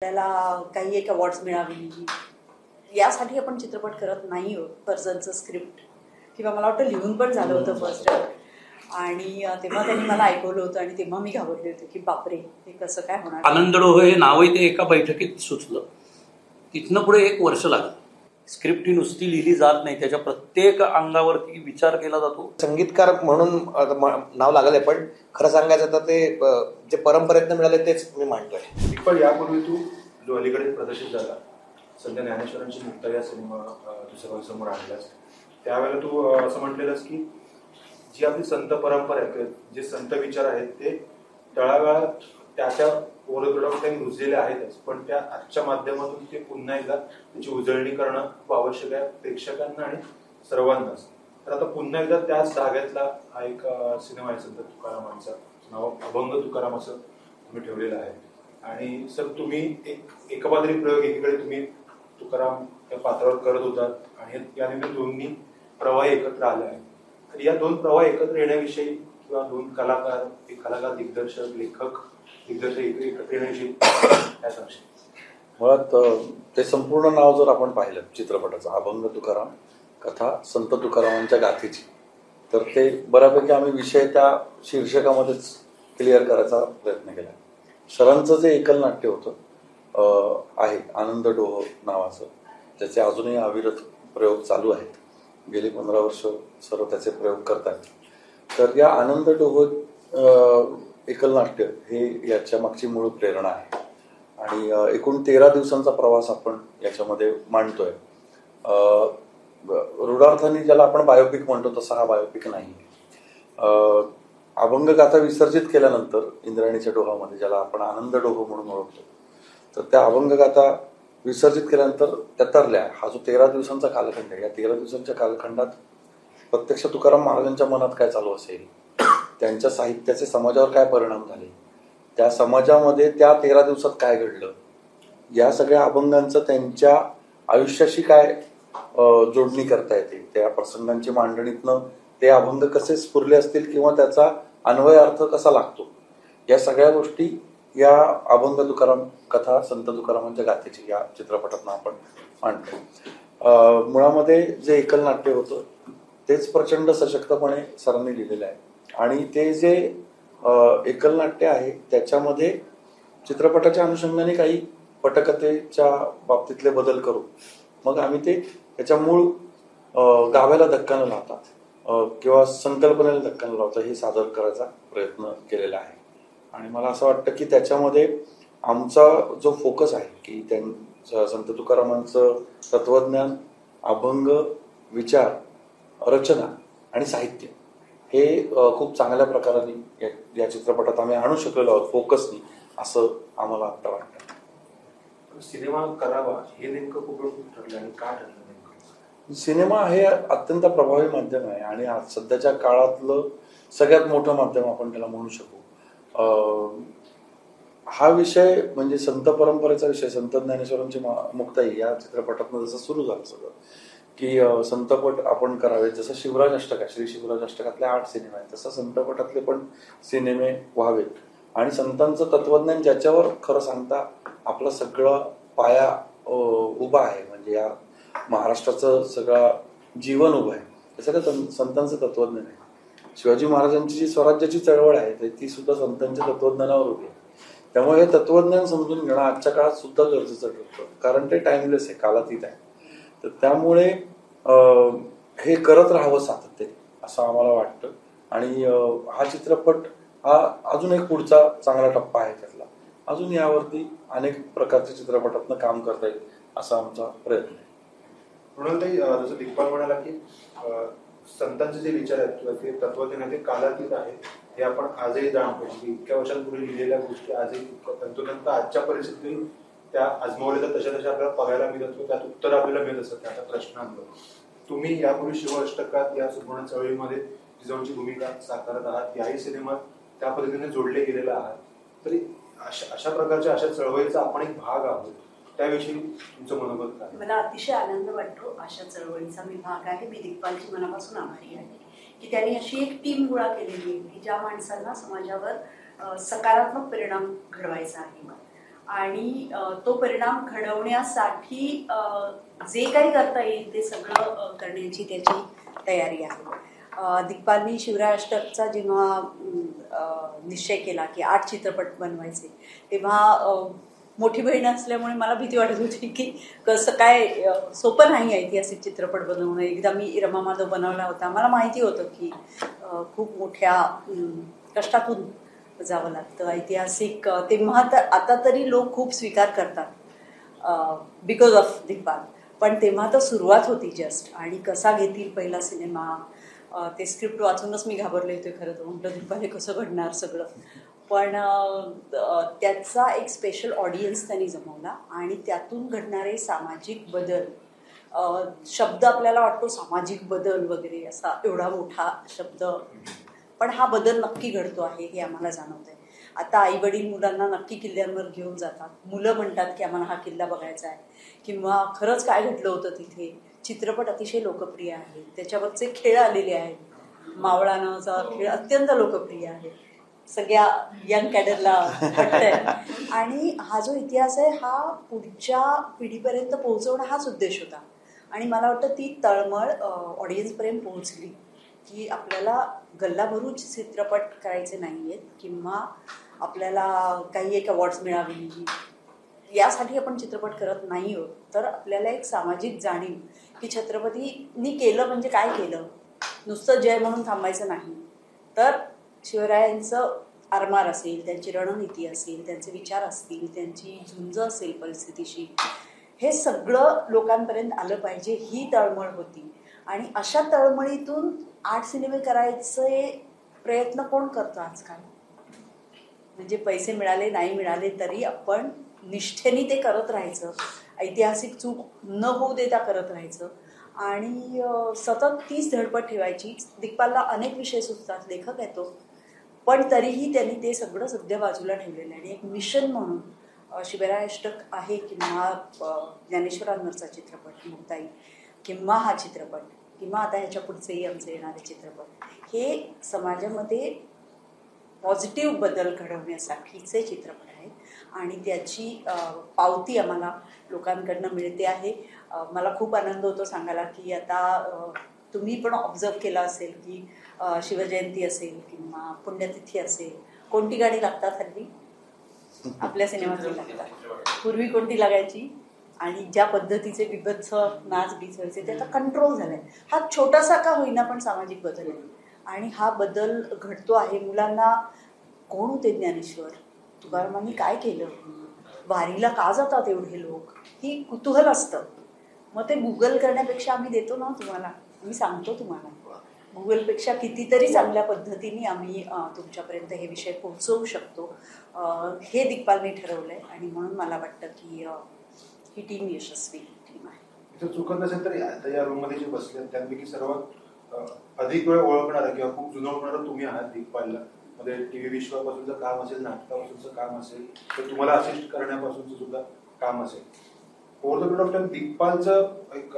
त्याला काही एक अवॉर्ड्स मिळावी यासाठी आपण चित्रपट करत नाही आहोत. फर्जनचं स्क्रिप्ट किंवा मला वाटतं लिहून पण झालं होतं फर्स्ट, आणि तेव्हा त्यांनी मला ऐकवलं होतं आणि तेव्हा मी घाबरले होते की बापरे हे कसं काय होणार. आनंद डोह हे नावही ते एका बैठकीत सुचलं. तिथनं पुढे 1 वर्ष लागलं. स्क्रिप्ट ही नुसती लिहिली जात नाही, त्याच्या प्रत्येक अंगावरती विचार केला जातो. संगीतकार म्हणून नाव लागलंय, पण खरं सांगायचं तर ते जे परंपरेतनं मिळाले तेच मी मांडतोय. पण यापूर्वी तू जो अलीकडे प्रदर्शित झाला सध्या ज्ञानेश्वरांची मुक्ता या सिनेमा दुसऱ्या समोर आणलास, त्यावेळेला तू असं म्हटलेलंस की जी आपली संत परंपरा आहे, जे संत विचार आहेत ते तळागाळात त्या ओरडोरामध्ये रुजलेले आहेतच, पण त्या आजच्या माध्यमातून ते पुन्हा एकदा त्याची उजळणी करणं खूप आवश्यक आहे प्रेक्षकांना आणि सर्वांनाच. तर आता पुन्हा एकदा त्याच धाग्यातला हा एक सिनेमा आहे संत तुकारामांचा, नाव अभंग तुकाराम असं तुम्ही ठेवलेलं आहे. आणि सर तुम्ही एक एकपात्री प्रयोग एकीकडे तुम्ही तुकाराम या पात्रावर करत होतात आणि यानिमित्त दोन्ही प्रवाह एकत्र आले आहेत. तर या 2 प्रवाह एकत्र येण्याविषयी किंवा 2 कलाकार, एक कलाकार दिग्दर्शक, लेखक दिग्दर्शक एकत्र येण्याविषयी काय सांगशील? मुळात ते संपूर्ण नाव जर आपण पाहिलं चित्रपटाचं, अभंग तुकाराम कथा संत तुकारामांच्या गाथेची, तर ते बऱ्यापैकी आम्ही विषय त्या शीर्षकामध्येच क्लिअर करायचा प्रयत्न केला. सरांचं जे एकल नाट्य होतं आहे आनंद डोह नावाचं, त्याचे अजूनही अविरत प्रयोग चालू आहेत. गेली 15 वर्ष सर त्याचे प्रयोग करतात. तर या आनंद डोह एकल नाट्य हे याच्या मागची मूळ प्रेरणा आहे आणि एकूण 13 दिवसांचा प्रवास आपण याच्यामध्ये मांडतोय. रूढार्थाने ज्याला आपण बायोपिक म्हणतो तसा हा बायोपिक नाही. अभंगगाथा विसर्जित केल्यानंतर इंद्रायणीच्या डोहामध्ये, ज्याला आपण आनंद डोह म्हणून ओळखतो, तर त्या अभंगगाथा विसर्जित केल्यानंतर त्यातरल्या हा जो 13 दिवसांचा कालखंड आहे, या 13 दिवसांच्या कालखंडात प्रत्यक्ष तुकाराम महाराजांच्या मनात काय चालू असेल, त्यांच्या साहित्याचे समाजावर काय परिणाम झाले, त्या समाजामध्ये त्या 13 दिवसात काय घडलं, या सगळ्या अभंगांचं त्यांच्या आयुष्याशी काय जोडणी करता येते, त्या प्रसंगांची मांडणीतनं ते अभंग कसे स्फुरले असतील किंवा त्याचा अन्वय अर्थ कसा लागतो, या सगळ्या गोष्टी या अभंग तुकाराम कथा संत तुकारामांच्या गाथेची या चित्रपटातून आपण मांडतो. मुळामध्ये जे एकल नाट्य होतं तेच प्रचंड सशक्तपणे सरांनी लिहिलेलं आहे आणि ते जे एकल नाट्य आहे त्याच्यामध्ये चित्रपटाच्या अनुषंगाने काही पटकथेच्या बाबतीतले बदल करू, मग आम्ही ते त्याच्या मूळ गाभ्याला धक्का न लावता किंवा संकल्पनेला धक्का न लावता हे सादर करायचा प्रयत्न केलेला आहे. आणि मला असं वाटतं की त्याच्यामध्ये आमचा जो फोकस आहे की संत तुकारामांचं तत्वज्ञान, अभंग, विचार, रचना आणि साहित्य हे खूप चांगल्या प्रकाराने या चित्रपटात आम्ही आणू शकलेलो आहोत फोकसनी, असं आम्हाला आता वाटतं. सिनेमा करावा हे नेमकं कुठून ठरलं आणि का ठरलं नेमकं? सिनेमा हे अत्यंत प्रभावी माध्यम आहे आणि आज सध्याच्या काळातलं सगळ्यात मोठं माध्यम आपण त्याला म्हणू शकू. हा विषय म्हणजे संत परंपरेचा विषय, संत ज्ञानेश्वरांची मुक्ताई या चित्रपटातनं जसं सुरू झालं सगळं की संतपट आपण करावे, जसं शिवराज अष्टक आहे, श्री शिवराज अष्टकातले 8 सिनेमे आहेत, तसं संतपटातले पण सिनेमे व्हावेत आणि संतांचं तत्वज्ञान ज्याच्यावर खरं सांगता आपला सगळा पाया उभा आहे, म्हणजे या महाराष्ट्राचं सगळं जीवन उभं आहे, हे सगळं संतांचं तत्वज्ञान आहे. शिवाजी महाराजांची जी स्वराज्याची चळवळ आहे ती सुद्धा संतांच्या तत्वज्ञानावर उभी आहे. त्यामुळे हे तत्वज्ञान समजून घेणं आजच्या काळात सुद्धा गरजेचं ठरतं, कारण ते टाइमलेस आहे, कालातीत आहे. तर त्यामुळे हे करत राहावं सातत्याने असं आम्हाला वाटतं आणि हा चित्रपट हा अजून एक पुढचा चांगला टप्पा आहे त्यातला. अजून यावरती अनेक प्रकारच्या चित्रपटातनं काम करता येईल असा आमचा प्रयत्न आहे. म्हणून ते जसं दिग्पाल म्हणाला की संतांचे जे विचार आहेत किंवा ते तत्वज्ञान आहे ते कालातीत आहे, हे आपण आजही जाणतो की इतक्या वर्षांपूर्वी लिहिलेल्या गोष्टी आजही तंतोतंत आजच्या परिस्थितीत त्या आजमावल्या तर तशा आपल्याला बघायला मिळत किंवा त्यात उत्तर आपल्याला मिळत असतात त्या प्रश्नांवर. तुम्ही यापूर्वी शिव अष्टकात या सुवर्ण चळवळीमध्ये जिजाऊंची भूमिका साकारत आहात, याही सिनेमात त्या पद्धतीने जोडले गेलेला आहात. तरी अशा प्रकारच्या अशा चळवळीचा आपण एक भाग आहोत, त्याविषयी तुमचं मनोगत काय? मला अतिशय आनंद वाटतो अशा चळवळीचा मी भाग आहे. मी दिग्पालची मनापासून आभारी आहे की त्यांनी अशी एक टीम गोळा केलेली आहे की ज्या माणसांना समाजावर सकारात्मक परिणाम घडवायचा आहे आणि तो परिणाम घडवण्यासाठी जे काही करता येईल ते सगळं करण्याची त्याची तयारी आहे. दिग्पालनी शिवराय अष्टकचा जेव्हा निश्चय केला की 8 चित्रपट बनवायचे, तेव्हा मोठी बहीण असल्यामुळे मला भीती वाटत होती की कसं काय, सोपं नाही ऐतिहासिक चित्रपट बनवणं. एकदा मी रमा माधव बनवला होता, मला माहिती होतं की खूप मोठ्या कष्टातून जावं लागतं. ऐतिहासिक तेव्हा तर, आता तरी लोक खूप स्वीकार करतात बिकॉज ऑफ दिग्पाल, पण तेव्हा तर सुरुवात होती जस्ट. आणि कसा घेतील पहिला सिनेमा, ते स्क्रिप्ट वाचूनच मी घाबरले होते खरं तर. म्हटलं दिग्पाल हे कसं घडणार सगळं. पण त्याचा एक स्पेशल ऑडियन्स त्यांनी जमवला आणि त्यातून घडणारे सामाजिक बदल, शब्द आपल्याला वाटतो सामाजिक बदल वगैरे असा एवढा मोठा शब्द, पण हा बदल नक्की घडतो आहे हे आम्हाला जाणवतंय. आता आई वडील मुलांना नक्की किल्ल्यांवर घेऊन जातात, मुलं म्हणतात की आम्हाला हा किल्ला बघायचा आहे, किंवा खरंच काय घडलं होतं तिथे. चित्रपट अतिशय लोकप्रिय आहे, त्याच्यावरचे खेळ आलेले आहेत. मावळा नावाचा खेळ अत्यंत लोकप्रिय आहे, सगळ्या यंग कॅडरला वाटतंय. आणि हा जो इतिहास आहे हा पुढच्या पिढीपर्यंत पोहोचवणं हाच उद्देश होता. आणि मला वाटतं ती तळमळ ऑडियन्सपर्यंत पोहोचली की आपल्याला गल्लाभरून चित्रपट करायचे नाही आहेत, किंवा आपल्याला काही एक अवॉर्ड्स मिळावी यासाठी आपण चित्रपट करत नाही आहोत, तर आपल्याला एक सामाजिक जाणीव की छत्रपतींनी केलं म्हणजे काय केलं, नुसतं जय म्हणून थांबायचं नाही. तर शिवरायांचं आरमार असेल, त्यांची रणनीती असेल, त्यांचे विचार असतील, त्यांची झुंज असेल परिस्थितीशी, हे सगळं लोकांपर्यंत आलं पाहिजे, ही तळमळ होती. आणि अशा तळमळीतून 8 सिनेमे करायचे प्रयत्न कोण करतो आजकाल. म्हणजे पैसे मिळाले नाही मिळाले तरी आपण निष्ठेने ते करत राहायचं, ऐतिहासिक चूक न होऊ देता करत राहायचं आणि सतत तीच धडपड ठेवायची. दिग्पालला अनेक विषय सुचतात, लेखक आहे तो, पण तरीही त्यांनी ते सगळं सध्या बाजूला ठेवलेलं आहे. आणि एक मिशन म्हणून शिवराय अष्टक आहे, किंवा ज्ञानेश्वरांवरचा चित्रपट मुक्ताई, किंवा हा चित्रपट, किंवा आता ह्याच्या पुढचेही आमचे येणारे चित्रपट, हे समाजामध्ये पॉझिटिव्ह बदल घडवण्यासाठीचे चित्रपट आहेत. आणि त्याची पावती आम्हाला लोकांकडनं मिळते आहे. मला खूप आनंद होतो सांगायला की आता तुम्ही पण ऑब्झर्व केला असेल की शिवजयंती असेल किंवा पुण्यतिथी असेल, कोणती गाणी लागतात हल्ली आपल्या सिनेमातली लागतात. पूर्वी कोणती लागायची, आणि ज्या पद्धतीचे बिभत्स नाच गीत व्हायचे त्याचा कंट्रोल झालाय. हा छोटासा का होईना पण सामाजिक बदल आहे, आणि हा बदल घडतो आहे. मुलांना कोण होते ज्ञानेश्वर, तुकारामांनी काय केलं, वारीला का जातात एवढे लोक, ही कुतूहल असतं. मग ते गुगल करण्यापेक्षा आम्ही देतो ना तुम्हाला, आम्ही सांगतो तुम्हाला, गुगलपेक्षा कितीतरी चांगल्या पद्धतीने आम्ही तुमच्यापर्यंत हे विषय पोहोचवू शकतो. हे दिग्पालने ठरवलंय आणि म्हणून मला वाटतं की ही टीम यशस्वी टीम आहे. इथं चुकत नसेल तरी आता या रूममध्ये जे बसले त्यांपैकी सर्वात अधिक वेळ ओळखणारा किंवा खूप जुनं ओळखणारा तुम्ही आहात दिग्पालला. मध्ये टीव्ही विश्वापासूनचं काम असेल, नाटकापासूनचं काम असेल, तर तुम्हाला असिस्ट करण्यापासूनचं सुद्धा काम असेल. Over the period of time दिग्पालचं एक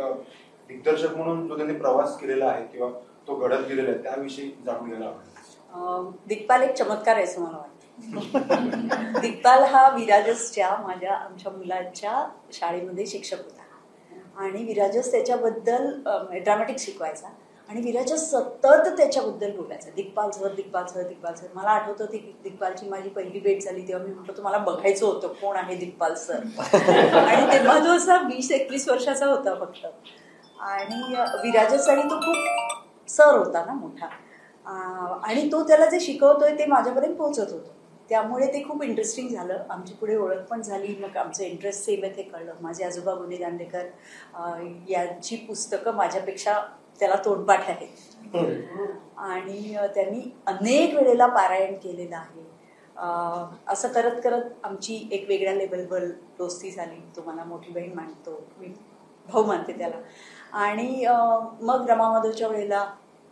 दिग्दर्शक म्हणून जो त्यांनी प्रवास केलेला आहे किंवा तो घडत गेलेला आहे त्याविषयी जाणून घ्यायला आवडेल. दिग्पाल एक चमत्कार आहे असं मला वाटतं. दिग्पाल हा विराजसच्या आमच्या मुलाच्या शाळेमध्ये शिक्षक होता आणि विराजस त्याच्याबद्दल ड्रामॅटिक शिकवायचा आणि विराजस सतत त्याच्याबद्दल बोलायचा, Digpal sir Digpal sir Digpal sir. मला आठवतं ती दिग्पालची माझी पहिली भेट झाली तेव्हा मी म्हटलं तुम्हाला बघायचं होतं कोण आहे दिग्पाल सर. आणि तेव्हा तो असा 20-21 वर्षाचा होता फक्त. आणि विराजससाठी तो खूप सर होता ना मोठा, आणि तो त्याला जे शिकवतोय ते माझ्यापर्यंत पोहोचत होतं. त्यामुळे ते खूप इंटरेस्टिंग झालं, आमची पुढे ओळख पण झाली. मग आमचं इंटरेस्ट सेम आहे ते कळलं. माझे आजोबा गुणे दांडेकर यांची पुस्तकं माझ्यापेक्षा त्याला तोंडपाठ आहे आणि त्यांनी अनेक वेळेला पारायण केलेलं आहे. असं करत करत आमची एक वेगळ्या लेवलवर दोस्ती झाली. तो मला मोठी बहीण मानतो, मी भाऊ मानते त्याला. आणि मग रमा माधवच्या वेळेला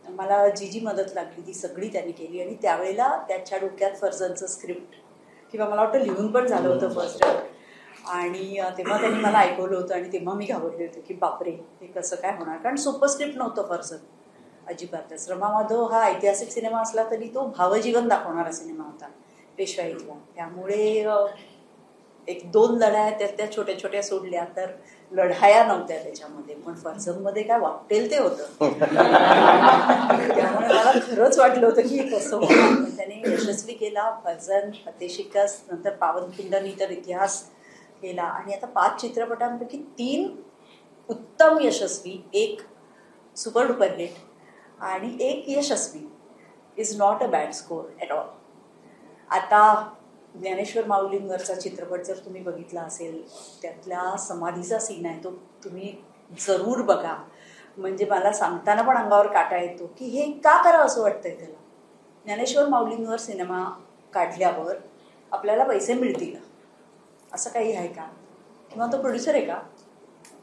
मला जी मदत लागली ती सगळी त्यांनी केली. आणि त्यावेळेला त्याच्या डोक्यात फर्जनचं स्क्रिप्ट किंवा मला वाटतं लिहून पण झालं होतं फर्स्ट ड्राफ्ट. आणि तेव्हा त्यांनी मला ऐकवलं होतं आणि तेव्हा मी घाबरले होते की बापरे हे कसं काय होणार, कारण सुपर स्क्रिप्ट नव्हतं फर्जन अजिबातच. रमा माधव हा ऐतिहासिक सिनेमा असला तरी तो भावजीवन दाखवणारा सिनेमा होता पेशवाईतला. त्यामुळे एक 2 लढाया त्या छोट्या छोट्या सोडल्या तर लढाया नव्हत्या त्याच्यामध्ये, पण फर्जंमध्ये काय वाटेल ते होतं. त्यामुळे मला खरंच वाटलं होतं की कसं होतं. त्याने यशस्वी केला. फर्जन, फतेशिकस, नंतर पावनखिंडनी तर इतिहास केला. आणि आता 5 चित्रपटांपैकी 3 उत्तम यशस्वी, 1 सुपर डुपर हिट आणि 1 यशस्वी is not a bad score at all. आता ज्ञानेश्वर माऊलींवरचा चित्रपट जर तुम्ही बघितला असेल, त्यातला समाधीचा सीन आहे तो तुम्ही जरूर बघा. म्हणजे मला सांगताना पण अंगावर काटा येतो की हे का करावं असं वाटतंय त्याला. ज्ञानेश्वर माऊलींवर सिनेमा काढल्यावर आपल्याला पैसे मिळतील असं काही आहे का? किंवा तो प्रोड्युसर आहे का?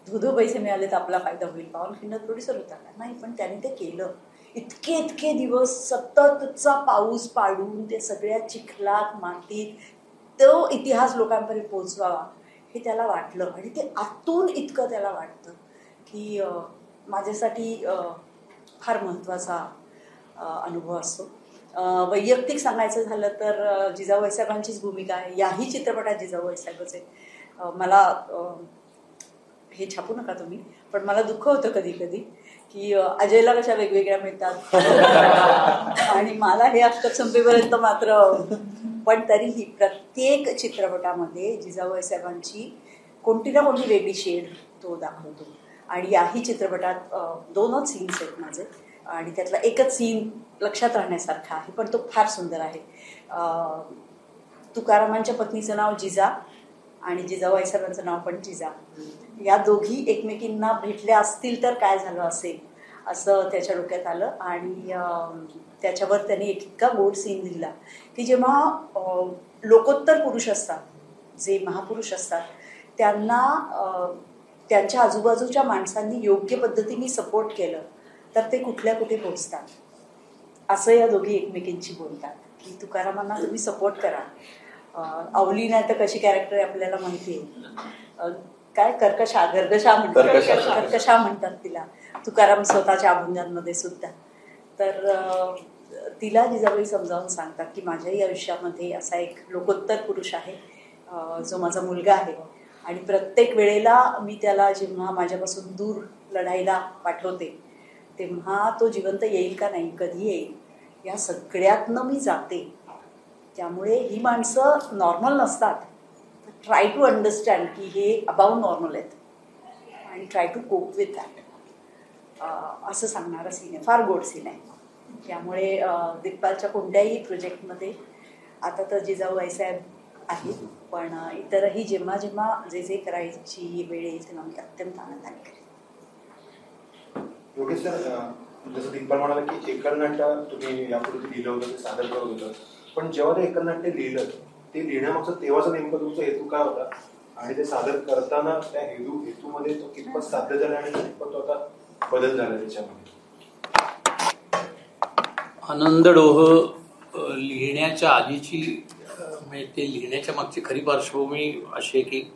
धुधो पैसे मिळाले तर आपला फायदा होईल. पावनखिंड प्रोड्युसर होता का? नाही, पण त्याने ते केलं. इतके दिवस सततचा पाऊस पाडून ते सगळ्या चिखलात मातीत तो इतिहास लोकांपर्यंत पोहोचवावा हे त्याला वाटलं. आणि ते आतून इतकं त्याला वाटतं की माझ्यासाठी फार महत्त्वाचा अनुभव असतो. वैयक्तिक सांगायचं झालं तर जिजाऊ साहेबांचीच भूमिका आहे याही चित्रपटात. जिजाऊ साहेबच आहे. मला हे छापू नका तुम्ही, पण मला दुःख होतं कधी कधी की अजयला कशा वेगवेगळ्या मिळतात आणि मला हे अष्टक संपेपर्यंत मात्र. पण तरीही प्रत्येक चित्रपटामध्ये जिजाऊ साहेबांची कोणती ना कोणती वेगळी शेड तो दाखवतो. आणि याही चित्रपटात 2च सीन्स आहेत माझे आणि त्यातला एकच सीन लक्षात राहण्यासारखा आहे, पण तो फार सुंदर आहे. तुकारामांच्या पत्नीचं नाव जिजा आणि जिजाऊ साहेबांचं नाव पण जिजा. या दोघी एकमेकींना भेटल्या असतील तर काय झालं असेल असं त्याच्या डोक्यात आलं. आणि त्याच्यावर त्याने इतका गोड सीन दिला की जेव्हा लोकोत्तर पुरुष असतात, जे महापुरुष असतात, त्यांना त्यांच्या आजूबाजूच्या माणसांनी योग्य पद्धतीने सपोर्ट केलं तर ते कुठल्या कुठे पोचतात. असं या दोघी एकमेकींशी बोलतात की तुकारामांना तुम्ही सपोर्ट करा. अवली नाही तर कशी कॅरेक्टर आपल्याला माहिती आहे. काय गर्गशा म्हणतात तिला तुकाराम स्वतःच्या अभंगांमध्ये सुद्धा. तर तिला जिजाबाई समजावून सांगतात की माझ्याही आयुष्यामध्ये असा एक लोकोत्तर पुरुष आहे जो माझा मुलगा आहे. आणि प्रत्येक वेळेला मी त्याला जेव्हा माझ्यापासून दूर लढायला पाठवते तेव्हा तो जिवंत येईल का नाही, कधी येईल, या सगळ्यातनं मी जाते. त्यामुळे ही माणसं नॉर्मल नसतात. ट्राय टू अंडरस्टँड की हे अबाव नॉर्मल आहेत आणि try to cope with that असं सांगणारा सीन आहे. फार गोड सीन आहे. त्यामुळे दिग्पालच्या कोणत्याही प्रोजेक्टमध्ये आता तर जिजाऊ साहेब आहे, पण इतरही जेव्हा जेव्हा जे करायची वेळ येईल तेव्हा मी अत्यंत आनंदाने करेन. योगेश सर, जसं दिग्पाल म्हणाला की एकलनाट्य तुम्ही यापूर्वी लिहिलं होतं, ते सादर करत होतं, पण जेव्हा ते एकलनाट्य लिहिलं ते लिहिण्यामागचं तेव्हाचा नेमका तुमचा हेतू काय होता आणि ते सादर करताना त्या हेतूमध्ये तो कितपत साध्य झाला आणि कितपत तो आता बदल झाला त्याच्यामध्ये? आनंदडोह लिहिण्याच्या आधीची म्हणजे ते लिहिण्याच्या मागची खरी पार्श्वभूमी अशी आहे की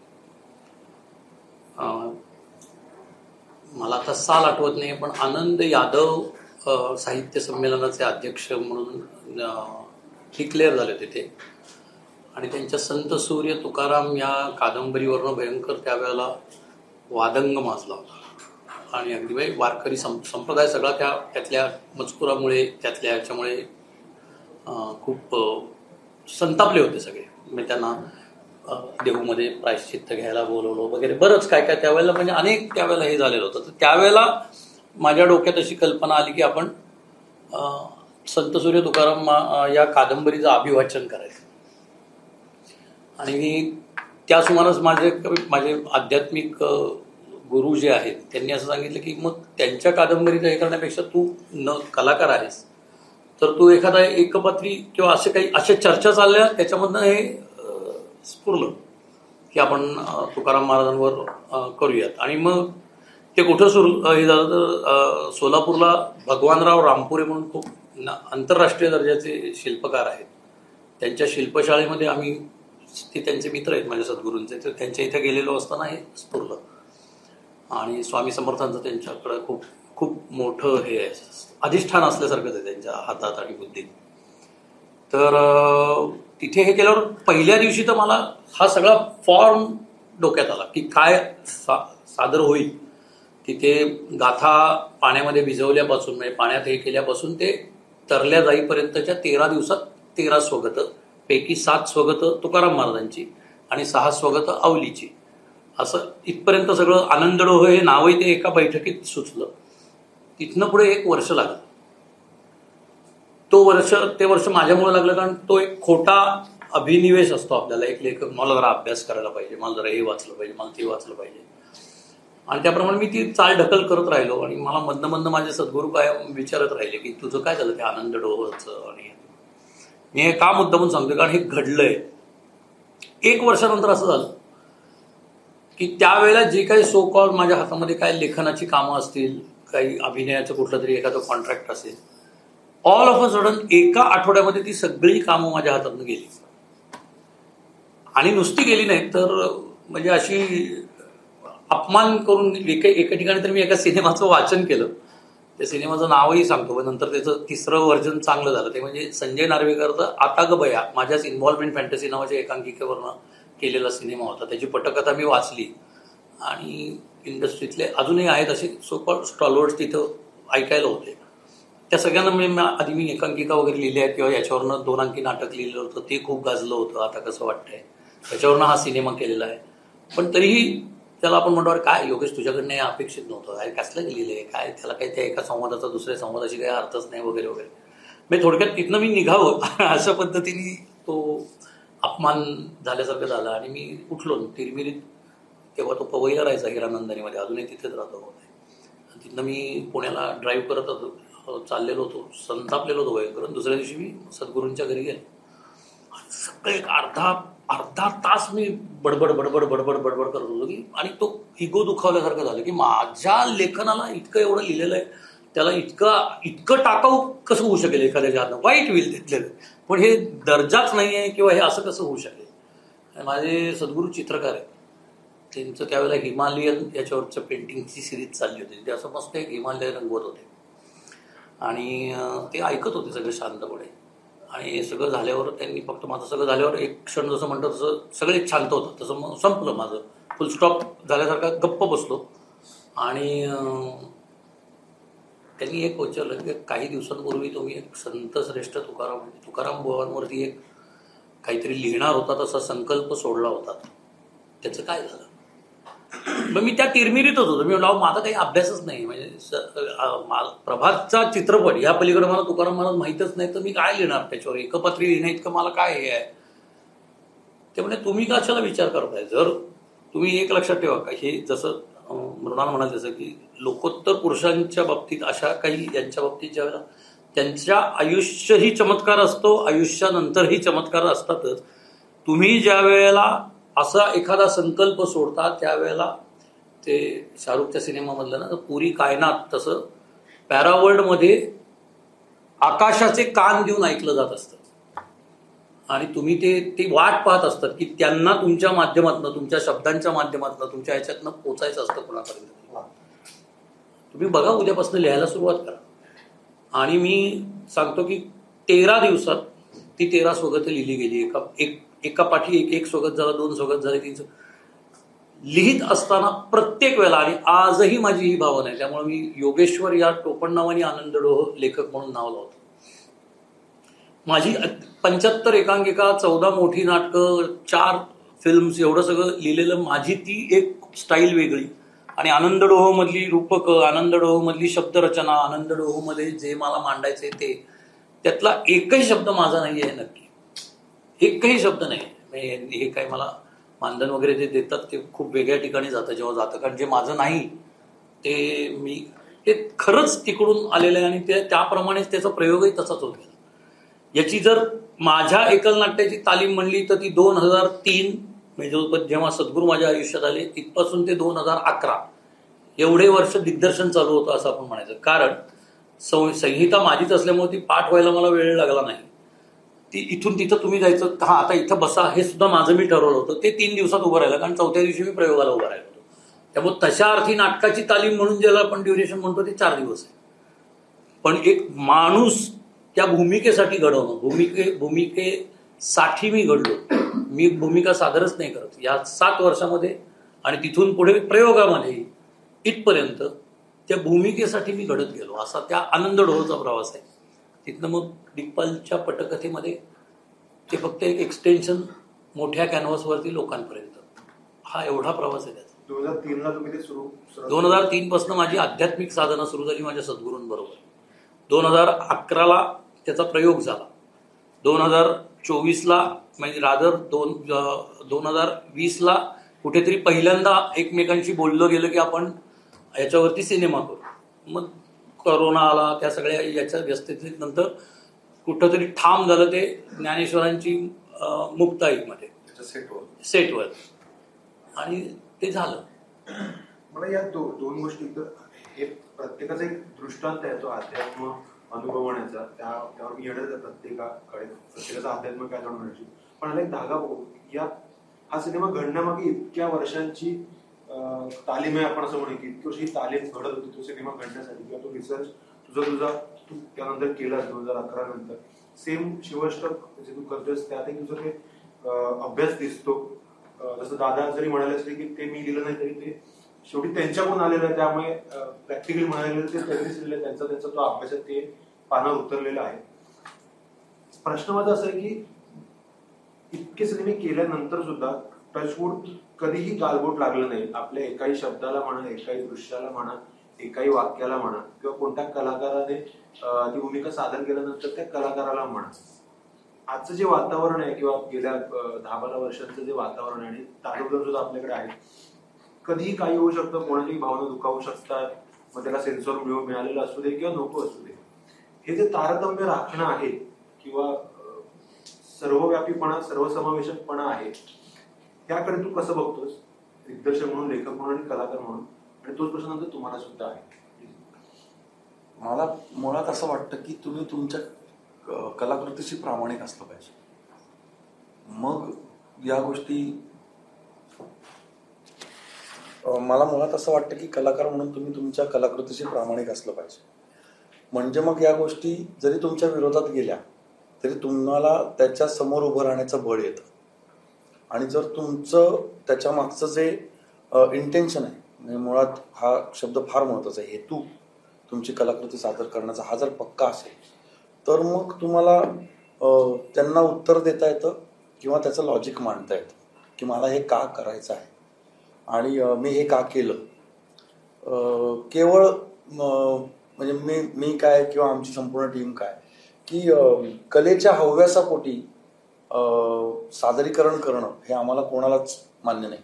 मला आता साल आठवत नाही, पण आनंद यादव साहित्य संमेलनाचे अध्यक्ष म्हणून डिक्लेअर झाले होते ते. आणि त्यांच्या संत सूर्य तुकाराम या कादंबरीवरनं भयंकर त्यावेळेला वादंग माजला होता. आणि अगदी वारकरी संप्रदाय सगळा त्यातल्या मजकुरामुळे त्यातल्या ह्याच्यामुळे खूप संतापले होते सगळे. म्हणजे त्यांना देहूमध्ये प्रायश्चित्त घ्यायला बोलवलं वगैरे बरंच काय काय त्यावेळेला, म्हणजे अनेक त्यावेळेला हे झालेलं होतं. तर त्यावेळेला माझ्या डोक्यात अशी कल्पना आली की आपण संत सूर्य तुकाराम या कादंबरीचं अभिवाचन करायचं. आणि त्या सुमारास माझे आध्यात्मिक गुरु जे आहेत त्यांनी असं सांगितलं की मग त्यांच्या कादंबरीचं हे करण्यापेक्षा तू कलाकार आहेस तर तू एखादा एकपात्री किंवा असे काही अशा चर्चा चालल्या त्याच्यामधनं हे स्फुरलं की आपण तुकाराम महाराजांवर करूयात. आणि मग ते कुठं सुरू हे झालं तर सोलापूरला भगवानराव रामपुरे म्हणून खूप आंतरराष्ट्रीय दर्जाचे शिल्पकार आहेत. त्यांच्या शिल्पशाळेमध्ये आम्ही, ते त्यांचे मित्र आहेत माझ्या सद्गुरूंचे, तर त्यांच्या इथे गेलेलो असताना हे स्फुरलं. आणि स्वामी समर्थांचं त्यांच्याकडे खूप खूप मोठं हे अधिष्ठान असल्यासारखंच आहे त्यांच्या हातात आणि बुद्धीत. तर तिथे हे केल्यावर पहिल्या दिवशी तर मला हा सगळा फॉर्म डोक्यात आला की काय सादर होईल. तिथे गाथा पाण्यामध्ये भिजवल्यापासून म्हणजे पाण्यात हे केल्यापासून ते तरल्या जाईपर्यंतच्या 13 दिवसात 13 स्वगतं पैकी 7 स्वगतं तुकाराम महाराजांची आणि 6 स्वगतं आवलीची. असं इथपर्यंत सगळं आनंदडोह हे नावही ते एका बैठकीत सुचलं. तिथनं पुढे 1 वर्ष लागलं. ते वर्ष माझ्यामुळे लागलं कारण तो एक खोटा अभिनिवेश असतो आपल्याला. एक लेखक मला जरा अभ्यास करायला पाहिजे, मला जरा हे वाचलं पाहिजे, मला ते वाचलं पाहिजे आणि त्याप्रमाणे मी ती चाल ढकल करत राहिलो. आणि मला मधनं माझे सद्गुरू काय विचारत राहिले की तुझं काय झालं ते आनंदडोहचं. आणि मी हे का मुद्दामून सांगतो कारण हे घडलंय. 1 वर्षानंतर असं झालं की त्यावेळेला जे काही सो कॉल माझ्या हातामध्ये काय लेखनाची कामं असतील, काही अभिनयाचं कुठलं तरी एखादं कॉन्ट्रॅक्ट असेल, ऑल ऑफ अ सडन एका आठवड्यामध्ये ती सगळी कामं माझ्या हातातून गेली. आणि नुसती गेली नाही तर म्हणजे अशी अपमान करून एका ठिकाणी तर मी एका सिनेमाचं वाचन केलं. त्या सिनेमाचं नावही सांगतो पण नंतर त्याचं 3रं व्हर्जन चांगलं झालं. ते म्हणजे संजय नार्वेकरचा आता ग बया माझ्याच इन्व्हॉल्वमेंट फॅन्टसी नावाच्या एकांकिकेवरनं केलेला सिनेमा होता. त्याची पटकथा मी वाचली आणि इंडस्ट्रीतले अजूनही आहेत असे सो कॉल्ड स्टॉलवर्ड्स तिथं ऐकायला होते. त्या सगळ्यांना म्हणजे आधी मी एकांकिका वगैरे लिहिल्या आहेत किंवा याच्यावरनं 2 अंकी नाटक लिहिलं होतं, ते खूप गाजलं होतं. आता कसं वाटतंय त्याच्यावरनं हा सिनेमा केलेला आहे. पण तरीही त्याला आपण म्हणतो अरे काय योगेश तुझ्याकडनं हे अपेक्षित नव्हतं, काय कसलं लिहिलंय काय, त्याला काही त्या एका संवादाचा दुसऱ्या संवादाशी काही अर्थच नाही वगैरे वगैरे. म्हणजे थोडक्यात तिथनं मी निघावं अशा पद्धतीने तो अपमान झाल्यासारखं झालं. आणि मी उठलो तिरमिरीत. तेव्हा तो पवईला राहायचा हिरानंदानीमध्ये, अजूनही तिथेच राहतो. तिथनं मी पुण्याला ड्राईव्ह करत चाललेलो होतो, संतापलेलो होतो भयंकर. दुसऱ्या दिवशी मी सद्गुरूंच्या घरी गेलो. सगळं एक अर्धा तास मी बडबड करत होतो की आणि तो इगो दुखावल्यासारखं झालं की माझ्या लेखनाला इतकं एवढं लिहिलेलं आहे, त्याला इतकं टाकाऊ कसं होऊ शकेल एखाद्याच्या हातनं, वाईट होईल तिथले. पण हे दर्जाच नाही आहे किंवा हे असं कसं होऊ शकेल. माझे सद्गुरू चित्रकार आहेत, त्यांचं त्यावेळेला हिमालयन याच्यावरच्या पेंटिंगची सिरीज चालली होती. ते असं मस्त एक हिमालय रंगवत होते आणि ते ऐकत होते सगळे शांतपणे. आणि हे सगळं झाल्यावर त्यांनी फक्त माझं सगळं झाल्यावर एक क्षण जसं म्हणतं तसं सगळे शांत होतं, तसं मग संपलं माझं. फुल स्टॉप झाल्यासारखा गप्प बसलो. आणि त्यांनी एक विचारलं की काही दिवसांपूर्वी तुम्ही एक संतश्रेष्ठ तुकाराम बुवांवरती एक काहीतरी लिहिणार होता, तसा संकल्प सोडला होता, त्याचं काय झालं. मग मी त्या तिरमिरीतच होतो. मी म्हणलं माझा काही अभ्यासच नाही, म्हणजे प्रभातचा चित्रपट या पलीकडे मला तुकाराम महाराज माहीतच नाही, तर मी काय लिहिणार त्याच्यावर, एकपत्री लिहिणं इतकं मला काय हे आहे. ते म्हणजे तुम्ही कशाला विचार करताय. जर तुम्ही एक लक्षात ठेवा का, हे जसं मृणाल म्हणाल तसं की लोकोत्तर पुरुषांच्या बाबतीत अशा काही यांच्या बाबतीत ज्यावेळेला त्यांच्या आयुष्यही चमत्कार असतो, आयुष्यानंतरही चमत्कार असतातच. तुम्ही ज्या वेळेला असा एखादा संकल्प सोडता त्यावेळेला ते शाहरुखच्या सिनेमामधलं ना पुरी कायनात, तसं पॅरावर्ल्डमध्ये आकाशाचे कान देऊन ऐकलं जात असतं. आणि तुम्ही ते वाट पाहत असतात की त्यांना तुमच्या माध्यमातून, तुमच्या शब्दांच्या माध्यमातून, तुमच्या ह्याच्यातनं पोचायचं असतं कोणापर्यंत. तुम्ही बघा, उद्यापासून लिहायला सुरुवात करा. आणि मी सांगतो की 13 दिवसात ती 13 स्वगतं लिहिली गेली. एका पाठी एक स्वगत झालं, 2 स्वगत झाले, 3 लिहित असताना प्रत्येक वेळेला. आणि आजही माझी ही भावना आहे, त्यामुळे मी योगेश्वर या टोपण नावाने आनंदडोह लेखक म्हणून नाव लावतो. माझी 75 एकांकिका, 14 मोठी नाटकं, 4 फिल्म्स, एवढं सगळं लिहिलेलं, माझी ती एक स्टाईल वेगळी. आणि आनंदडोह मधली रूपकं, आनंदडोह मधली शब्दरचना, आनंदडोह मध्ये जे मला मांडायचे ते, त्यातला एकही शब्द माझा नाही आहे. नक्की एकही शब्द नाही. हे काय मला मानधन वगैरे जे देतात ते खूप वेगळ्या ठिकाणी जातं जेव्हा जातं, कारण जे माझं नाही ते मी हे खरंच तिकडून आलेलं आहे. आणि त्याप्रमाणेच त्याचा प्रयोगही तसाच होत गेला. याची जर माझ्या एकल नाट्याची तालीम म्हणली तर ती 2003 म्हणजे जेव्हा सद्गुरू माझ्या आयुष्यात आले तिथपासून ते 2011 एवढे वर्ष दिग्दर्शन चालू होतं असं आपण म्हणायचं. कारण संहिता माझीच असल्यामुळे ती पाठ व्हायला मला वेळ लागला नाही. ती इथून तिथं तुम्ही जायचं, हा आता इथं बसा, हे सुद्धा माझं मी ठरवलं होतं. ते 3 दिवसात उभं राहिलं, कारण 4थ्या दिवशी मी प्रयोगाला उभं राहिलो होतो. त्यामुळे तशा अर्थी नाटकाची तालीम म्हणून ज्याला आपण ड्युरेशन म्हणतो ते 4 दिवस आहे. पण एक माणूस त्या भूमिकेसाठी घडवणं, साठी मी घडलो. मी भूमिका सादरच नाही करत या 7 वर्षामध्ये, आणि तिथून पुढे प्रयोगामध्ये इथपर्यंत त्या भूमिकेसाठी मी घडत गेलो. असा त्या आनंद ढोळचा प्रवास आहे. तिथनं मग दिग्पालच्या पटकथेमध्ये ते फक्त एक एक्सटेन्शन मोठ्या कॅनव्हासवरती लोकांपर्यंत, हा एवढा प्रवास आहे त्याचा. 2003ला तुम्ही ते 2003 पासून माझी आध्यात्मिक साधना सुरू झाली माझ्या सद्गुरूंबरोबर. 2011ला त्याचा प्रयोग झाला. 2024ला म्हणजे रादर 2020ला कुठेतरी पहिल्यांदा एकमेकांशी बोललं गेलं की आपण याच्यावरती सिनेमा करू. मग कोरोना आला, त्या सगळ्या याच्या व्यस्ततेनंतर कुठंतरी ठाम झालं ते ज्ञानेश्वरांची मुक्ताईमध्ये सेटवर, आणि ते झालं. मला या दोन गोष्टी, हे प्रत्येकाचा एक दृष्टांत आहे तो अध्यात्म अनुभवण्याचा, त्यावर मी येणार प्रत्येकाकडे प्रत्येकाचा अध्यात्म काय जाणून घ्यायची. पण मला एक धागा बघू, हा सिनेमा घडण्यामागे इतक्या वर्षांची तालीम आहे, आपण असं म्हणू की इतकी वर्षी तालीम घडत होती तो सिनेमा घडण्यासाठी, किंवा तो रिसर्च तू त्यानंतर केलास 2011 नंतर. सेम शिवष्टक जे तू करतोस त्यातही तुझं ते अभ्यास दिसतो. जसं दादा जरी म्हणाले असले की ते मी लिहिलं नाही तरी ते शेवटी त्यांच्याकडून आलेलं आहे, त्यामुळे प्रॅक्टिकली म्हणाले ते त्यांनीच लिहिलं, त्यांचा तो अभ्यासात ते पानावर उतरलेलं आहे. प्रश्न माझा असा आहे की इतके सिनेमे केल्यानंतर सुद्धा टचवूड कधीही गालबोट लागलं नाही आपल्या एकाही शब्दाला म्हणा, एकाही दृश्याला म्हणा, एकाही वाक्याला म्हणा, किंवा कोणत्या कलाकाराने ती भूमिका सादर केल्यानंतर त्या कलाकाराला म्हणा. आजचं जे वातावरण आहे किंवा गेल्या 10-12 वर्षांचं जे वातावरण आहे आणि तालुका सुद्धा आपल्याकडे आहे, कधीही काही होऊ शकतं, कोणाची भावना दुखावू शकतात, मग त्याला सेन्सॉर मिळालेलं असू दे किंवा नको असू दे. हे जे तारतम्य राखणं आहे किंवा सर्वव्यापीपणा, सर्वसमावेशकपणा आहे, त्याकडे तू कसं बघतोस दिग्दर्शक म्हणून, लेखक म्हणून आणि कलाकार म्हणून, आणि तोच प्रश्न नंतर तुम्हाला सुद्धा आहे. मला मुळात असं वाटतं की तुम्ही तुमच्या कलाकृतीशी प्रामाणिक असलं पाहिजे. मग या गोष्टी, मला मुळात असं वाटतं की कलाकार म्हणून तुम्ही तुमच्या कलाकृतीशी प्रामाणिक असलं पाहिजे. म्हणजे मग या गोष्टी जरी तुमच्या विरोधात गेल्या तरी तुम्हाला त्याच्या समोर उभं राहण्याचं बळ येतं. आणि जर तुमचं त्याच्या मागचं जे इंटेन्शन आहे, म्हणजे मुळात हा शब्द फार महत्त्वाचा आहे, हेतू तुमची कलाकृती सादर करण्याचा हा जर पक्का असेल तर मग तुम्हाला त्यांना उत्तर देता येतं किंवा त्याचं लॉजिक मांडता येतं की मला हे का करायचं आहे आणि मी हे का केलं. केवळ म्हणजे मी काय किंवा आमची संपूर्ण टीम काय की कलेच्या हव्यासापोटी सादरीकरण करणं हे आम्हाला कोणालाच मान्य नाही.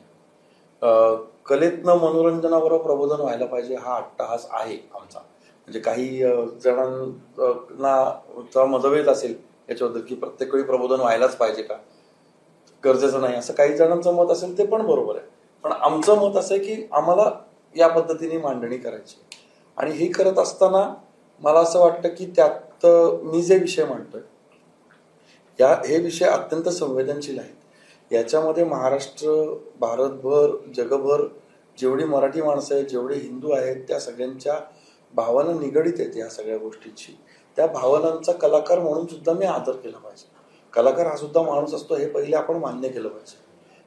कलेतनं मनोरंजनाबरोबर प्रबोधन व्हायला पाहिजे हा अट्टहास आहे आमचा. म्हणजे काही जणांना मतभेद असेल याच्याबद्दल की प्रत्येक वेळी प्रबोधन व्हायलाच पाहिजे का, गरजेचं नाही, असं काही जणांचं मत असेल ते पण बरोबर आहे. पण आमचं मत असं आहे की आम्हाला या पद्धतीने मांडणी करायची. आणि हे करत असताना मला असं वाटतं की त्यात मी जे विषय मांडतोय हे विषय अत्यंत संवेदनशील आहेत. याच्यामध्ये महाराष्ट्र, भारतभर, जगभर जेवढी मराठी माणसं आहेत, जेवढे हिंदू आहेत, त्या सगळ्यांच्या भावना निगडीत आहेत या सगळ्या गोष्टींची. त्या भावनांचा कलाकार म्हणून सुद्धा मी आदर केला पाहिजे. कलाकार हा सुद्धा माणूस असतो हे पहिले आपण मान्य केलं पाहिजे.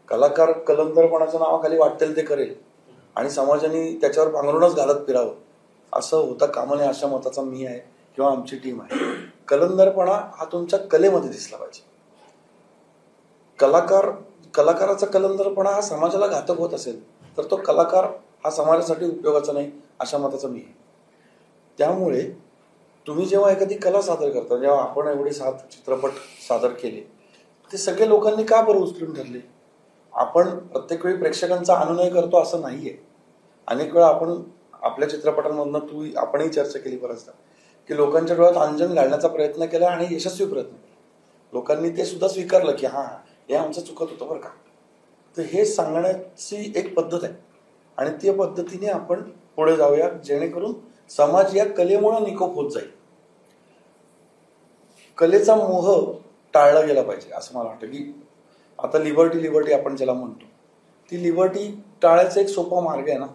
कलाकार कलंदरपणाच्या नावाखाली वाटेल ते करेल आणि समाजाने त्याच्यावर पांघरूणच घालत फिरावं असं होता कामा नये, अशा मताचा मी आहे किंवा आमची टीम आहे. कलंदरपणा हा तुमच्या कलेमध्ये दिसला पाहिजे. कलाकाराचा कलंदरपणा हा समाजाला घातक होत असेल तर तो कलाकार हा समाजासाठी उपयोगाचा नाही, अशा मताचा मी आहे. त्यामुळे तुम्ही जेव्हा एखादी कला सादर करता, जेव्हा आपण एवढे 7 चित्रपट सादर केले, ते सगळे लोकांनी का बरं उचलून धरले? आपण प्रत्येक वेळी प्रेक्षकांचा अनुनय करतो असं नाहीये. अनेक वेळा आपण आपल्या चित्रपटांमधनं आपणही चर्चा केली बऱ्याचदा की लोकांच्या डोळ्यात अंजन घालण्याचा प्रयत्न केला आणि यशस्वी प्रयत्न केला. लोकांनी ते सुद्धा स्वीकारलं की हा हे आमचं चुकत होतं बरं का. तर हे सांगण्याची एक पद्धत आहे आणि त्या पद्धतीने आपण पुढे जाऊया जेणेकरून समाज या कलेमुळे निकोप होत जाईल. कलेचा मोह टाळला गेला पाहिजे असं मला वाटतं. की आता लिबर्टी आपण ज्याला म्हणतो, ती लिबर्टी टाळायचा एक सोपा मार्ग आहे ना,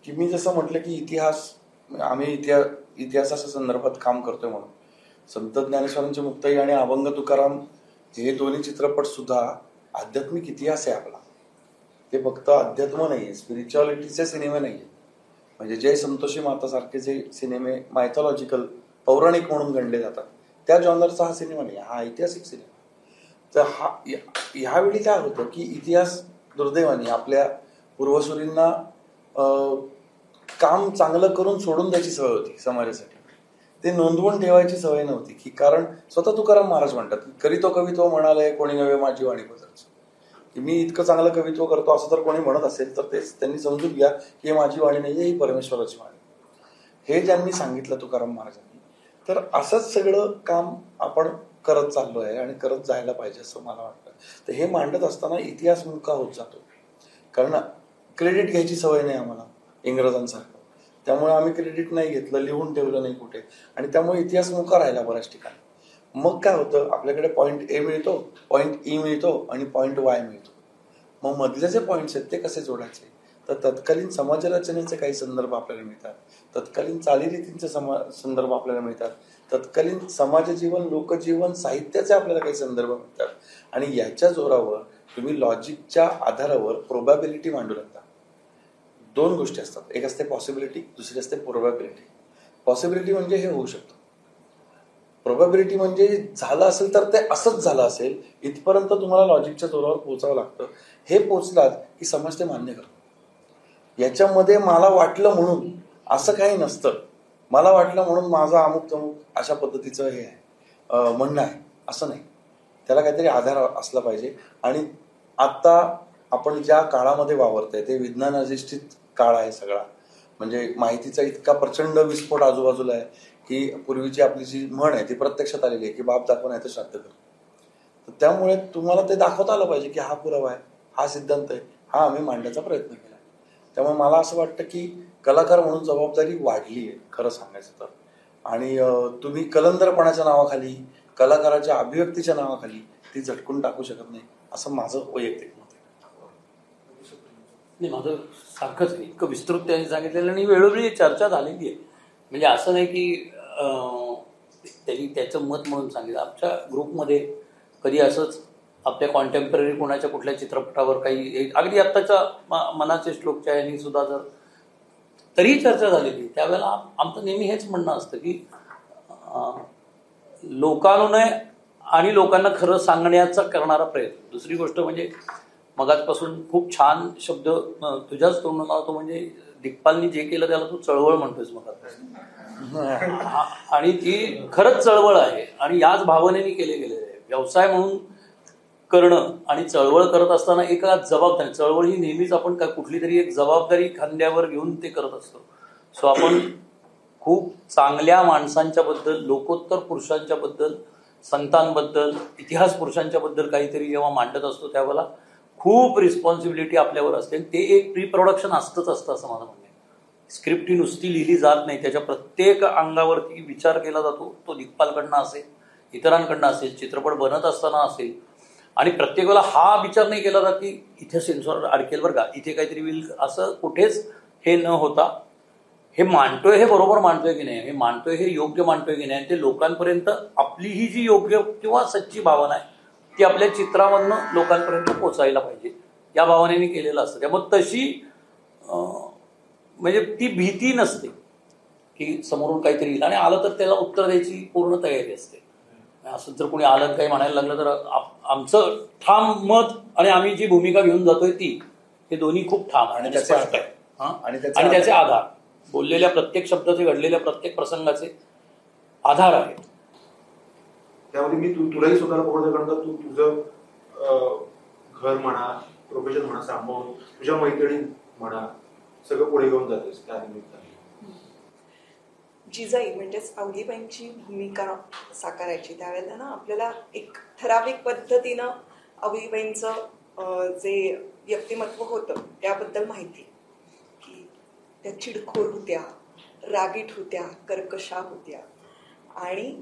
की मी जसं म्हटलं की आम्ही इतिहासाच्या संदर्भात काम करतोय म्हणून संत ज्ञानेश्वरांची मुक्ताई आणि अभंग तुकाराम हे दोन्ही चित्रपट सुद्धा आध्यात्मिक इतिहास आहे आपला. ते फक्त अध्यात्म नाही आहे, स्पिरिच्युअलिटीचे सिनेमे नाही आहेत. म्हणजे जय संतोषी माता सारखे जे सिनेमे मायथॉलॉजिकल पौराणिक म्हणून गणले जातात त्या जॉनरचा हा सिनेमा नाही, हा ऐतिहासिक सिनेमा. तर ह्यावेळी काय होतं की इतिहास दुर्दैवाने आपल्या पूर्वसुरींना काम चांगलं करून सोडून द्यायची सवय होती समाजासाठी. ते नोंदवून ठेवायची सवय नव्हती. की कारण स्वतः तुकाराम महाराज म्हणतात की करीतो कवित्व म्हणाले कोणी नव्हे माझी वाणी बदलची, की मी इतकं चांगलं कवित्व करतो असं जर कोणी म्हणत असेल तर तेच त्यांनी समजून घ्या की हे माझी वाणी नाही, ही परमेश्वराची वाणी. हे ज्यांनी सांगितलं तुकाराम महाराजांनी. तर असंच सगळं काम आपण करत चाललो आहे आणि करत जायला पाहिजे असं मला वाटतं. तर हे मांडत असताना इतिहास मुका होत जातो, कारण क्रेडिट घ्यायची सवय नाही आम्हाला इंग्रजांसारखं. त्यामुळे आम्ही क्रेडिट नाही घेतलं, लिहून ठेवलं नाही कुठे, आणि त्यामुळे इतिहास मुका राहिला बऱ्याच ठिकाणी. मग काय होतं, आपल्याकडे पॉईंट ए मिळतो, पॉईंट ई मिळतो आणि पॉईंट वाय मिळतो. मग मधले जे पॉईंट्स आहेत ते कसे जोडायचे, तर तत्कालीन समाजरचनेचे काही संदर्भ आपल्याला मिळतात, तत्कालीन चालीरीतींचे संदर्भ आपल्याला मिळतात, तत्कालीन समाजजीवन लोकजीवन साहित्याचे आपल्याला काही संदर्भ मिळतात. आणि याच्या जोरावर तुम्ही लॉजिकच्या आधारावर प्रोबॅबिलिटी मांडू लागता. दोन गोष्टी असतात, एक असते पॉसिबिलिटी, दुसरी असते प्रोबॅबिलिटी. पॉसिबिलिटी म्हणजे हे होऊ शकतं, प्रोबॅबिलिटी म्हणजे झालं असेल तर ते असंच झालं असेल, इथपर्यंत तुम्हाला लॉजिकच्या जोरावर पोहोचावं लागतं. हे पोचलात की समाज ते मान्य करतो. याच्यामध्ये मला वाटलं म्हणून असं काही नसतं, मला वाटलं म्हणून माझा अमुक तमुक अशा पद्धतीचं हे आहे म्हणणं आहे असं नाही. त्याला काहीतरी आधार असला पाहिजे. आणि आता आपण ज्या काळामध्ये वावरतोय ते विज्ञान अधिष्ठित काळ आहे सगळा. म्हणजे माहितीचा इतका प्रचंड विस्फोट आजूबाजूला आहे की पूर्वीची आपली जी म्हण आहे ती प्रत्यक्षात आलेली आहे की बाप दाखवा नाही तर श्राद्ध कर. तर त्यामुळे तुम्हाला ते दाखवता आलं पाहिजे की हा पुरावा आहे, हा सिद्धांत आहे, हा आम्ही मांडण्याचा प्रयत्न केला. त्यामुळे मला असं वाटतं की कलाकार म्हणून जबाबदारी वाढली आहे खरं सांगायचं तर. आणि तुम्ही कलंदरपणाच्या नावाखाली, कलाकाराच्या अभिव्यक्तीच्या नावाखाली ती झटकून टाकू शकत नाही असं माझं वैयक्तिक मत आहे. नाही, माझं सारखंच आहे, इतकं विस्तृत त्यांनी सांगितलेलं आणि वेळोवेळी चर्चा झालेली आहे. म्हणजे असं नाही की त्यांनी त्याचं मत म्हणून सांगितलं. आमच्या ग्रुपमध्ये कधी असंच आपल्या कॉन्टेम्पररी कोणाच्या कुठल्या चित्रपटावर काही अगदी आत्ताच्या मनाचे श्लोकच्या यांनी सुद्धा जर तरीही चर्चा झालेली, त्यावेळेला आमचं नेहमी हेच म्हणणं असतं की लोकानुनय आणि लोकांना खरं सांगण्याचा करणारा प्रयत्न. दुसरी गोष्ट म्हणजे मगाचपासून खूप छान शब्द तुझ्याच तोंडून आला तो म्हणजे दिग्पालनी जे केलं त्याला तू चळवळ म्हणतोयस मगाचपासून. आणि ती खरंच चळवळ आहे आणि याच भावनेने केले गेलेले आहे. व्यवसाय म्हणून करणं आणि चळवळ करत असताना एका जबाबदारी, चळवळ ही नेहमीच आपण कुठली तरी एक जबाबदारी खांद्यावर घेऊन ते करत असतो. सो आपण खूप चांगल्या माणसांच्या बद्दल, लोकोत्तर पुरुषांच्या बद्दल, संतांबद्दल, इतिहास पुरुषांच्या बद्दल काहीतरी जेव्हा मांडत असतो त्यावेळेला खूप रिस्पॉन्सिबिलिटी आपल्यावर असते. ते एक प्री प्रोडक्शन असतंच असतं असं माझं म्हणणं आहे. स्क्रिप्ट ही नुसती लिहिली जात नाही, त्याच्या प्रत्येक अंगावरती विचार केला जातो. तो दिग्पालकडनं असेल, इतरांकडनं असेल, चित्रपट बनत असताना असेल. आणि प्रत्येक वेळेला हा विचार नाही केला जात की इथे सेन्सॉर अडकेल बरं का, इथे काहीतरी होईल, असं कुठेच हे न होता हे मांडतोय, हे बरोबर मांडतोय की नाही, हे मांडतोय हे योग्य मांडतोय की नाही, आणि ते लोकांपर्यंत आपली ही जी योग्य किंवा सच्ची भावना आहे ती आपल्या चित्रामधनं लोकांपर्यंत पोचायला पाहिजे या भावनेने केलेलं असतं. त्यामुळे तशी म्हणजे ती भीती नसते की समोरून काहीतरी येईल आणि आलं तर त्याला उत्तर द्यायची पूर्ण तयारी असते. असं जर कोणी आलं काही म्हणायला लागलं तर आमचं ठाम मत आणि आम्ही जी भूमिका घेऊन जातोय ती, हे दोन्ही खूप ठाम आणि स्पष्ट आहे. आणि त्याचे आधार, बोललेल्या प्रत्येक शब्दाचे, घडलेल्या प्रत्येक प्रसंगाचे आधार आहेत. त्यामध्ये मी तुलाही स्वतःला पकडतो, कारण का तू तुझं घर म्हणा, प्रोफेशन म्हणा सांभाळून, तुझ्या मैत्रिणी म्हणा, सगळं पुढे घेऊन जातेस त्या निमित्ताने. जिजाई म्हणजेच अवलीबाईंची भूमिका साकारायची त्यावेळेला ना आपल्याला एक ठराविक पद्धतीनं अवलीबाईंचं जे व्यक्तिमत्व होतं त्याबद्दल माहिती, की त्या चिडखोर होत्या, रागीट होत्या, कर्कशा होत्या, आणि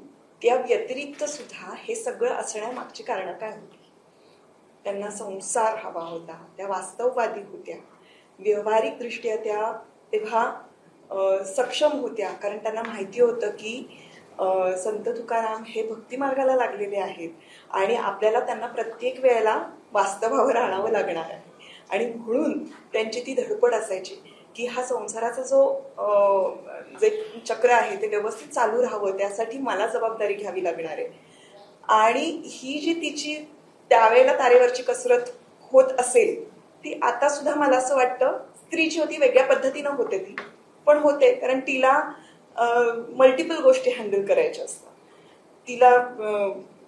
त्या व्यतिरिक्त सुद्धा हे सगळं असण्यामागची कारणं काय होती. त्यांना संसार हवा होता, त्या वास्तववादी होत्या, व्यावहारिकदृष्ट्या त्या तेव्हा सक्षम होत्या, कारण त्यांना माहिती होतं की संत तुकाराम हे भक्ती मार्गाला लागलेले आहेत आणि आपल्याला त्यांना प्रत्येक वेळेला वास्तवावर आणावं लागणार आहे. आणि म्हणून त्यांची ती धडपड असायची की हा संसाराचा जो जे चक्र आहे ते व्यवस्थित चालू राहावं, त्यासाठी मला जबाबदारी घ्यावी लागणार आहे. आणि ही जी तिची त्यावेळेला तारेवरची कसरत होत असेल ती आता सुद्धा मला असं वाटतं स्त्रीची होती, वेगळ्या पद्धतीनं होते ती, पण होते कारण तिला मल्टिपल गोष्टी हँडल करायच्या असतात. तिला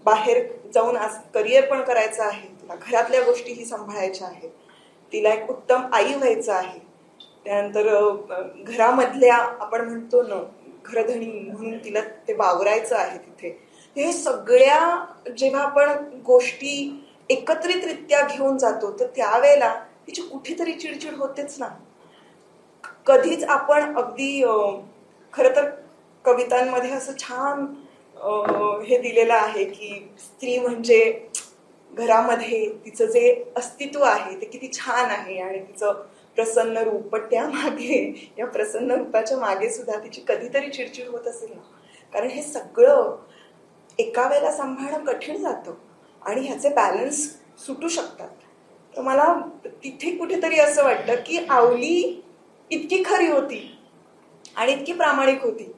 बाहेर जाऊन आज करिअर पण करायचं आहे, तिला घरातल्या गोष्टीही सांभाळायच्या आहेत, तिला एक उत्तम आई व्हायचं आहे, त्यानंतर घरामधल्या आपण म्हणतो ना घरधणी म्हणून तिला ते वावरायचं आहे तिथे. हे सगळ्या जेव्हा आपण गोष्टी एकत्रितरित्या घेऊन जातो तर त्यावेळेला तिची कुठेतरी चिडचिड होतेच ना. कधीच आपण अगदी खरं तर कवितांमध्ये असं छान हे दिलेलं आहे की स्त्री म्हणजे घरामध्ये तिचं जे अस्तित्व आहे ते किती छान आहे आणि तिचं प्रसन्न रूप, पण त्यामागे या प्रसन्न रूपाच्या मागे सुद्धा तिची कधीतरी चिडचिड होत असेल ना. कारण हे सगळं एका वेळेला सांभाळणं कठीण जातं आणि ह्याचे बॅलन्स सुटू शकतात. तर मला तिथे कुठेतरी असं वाटतं की आवली इतकी खरी होती आणि इतकी प्रामाणिक होती.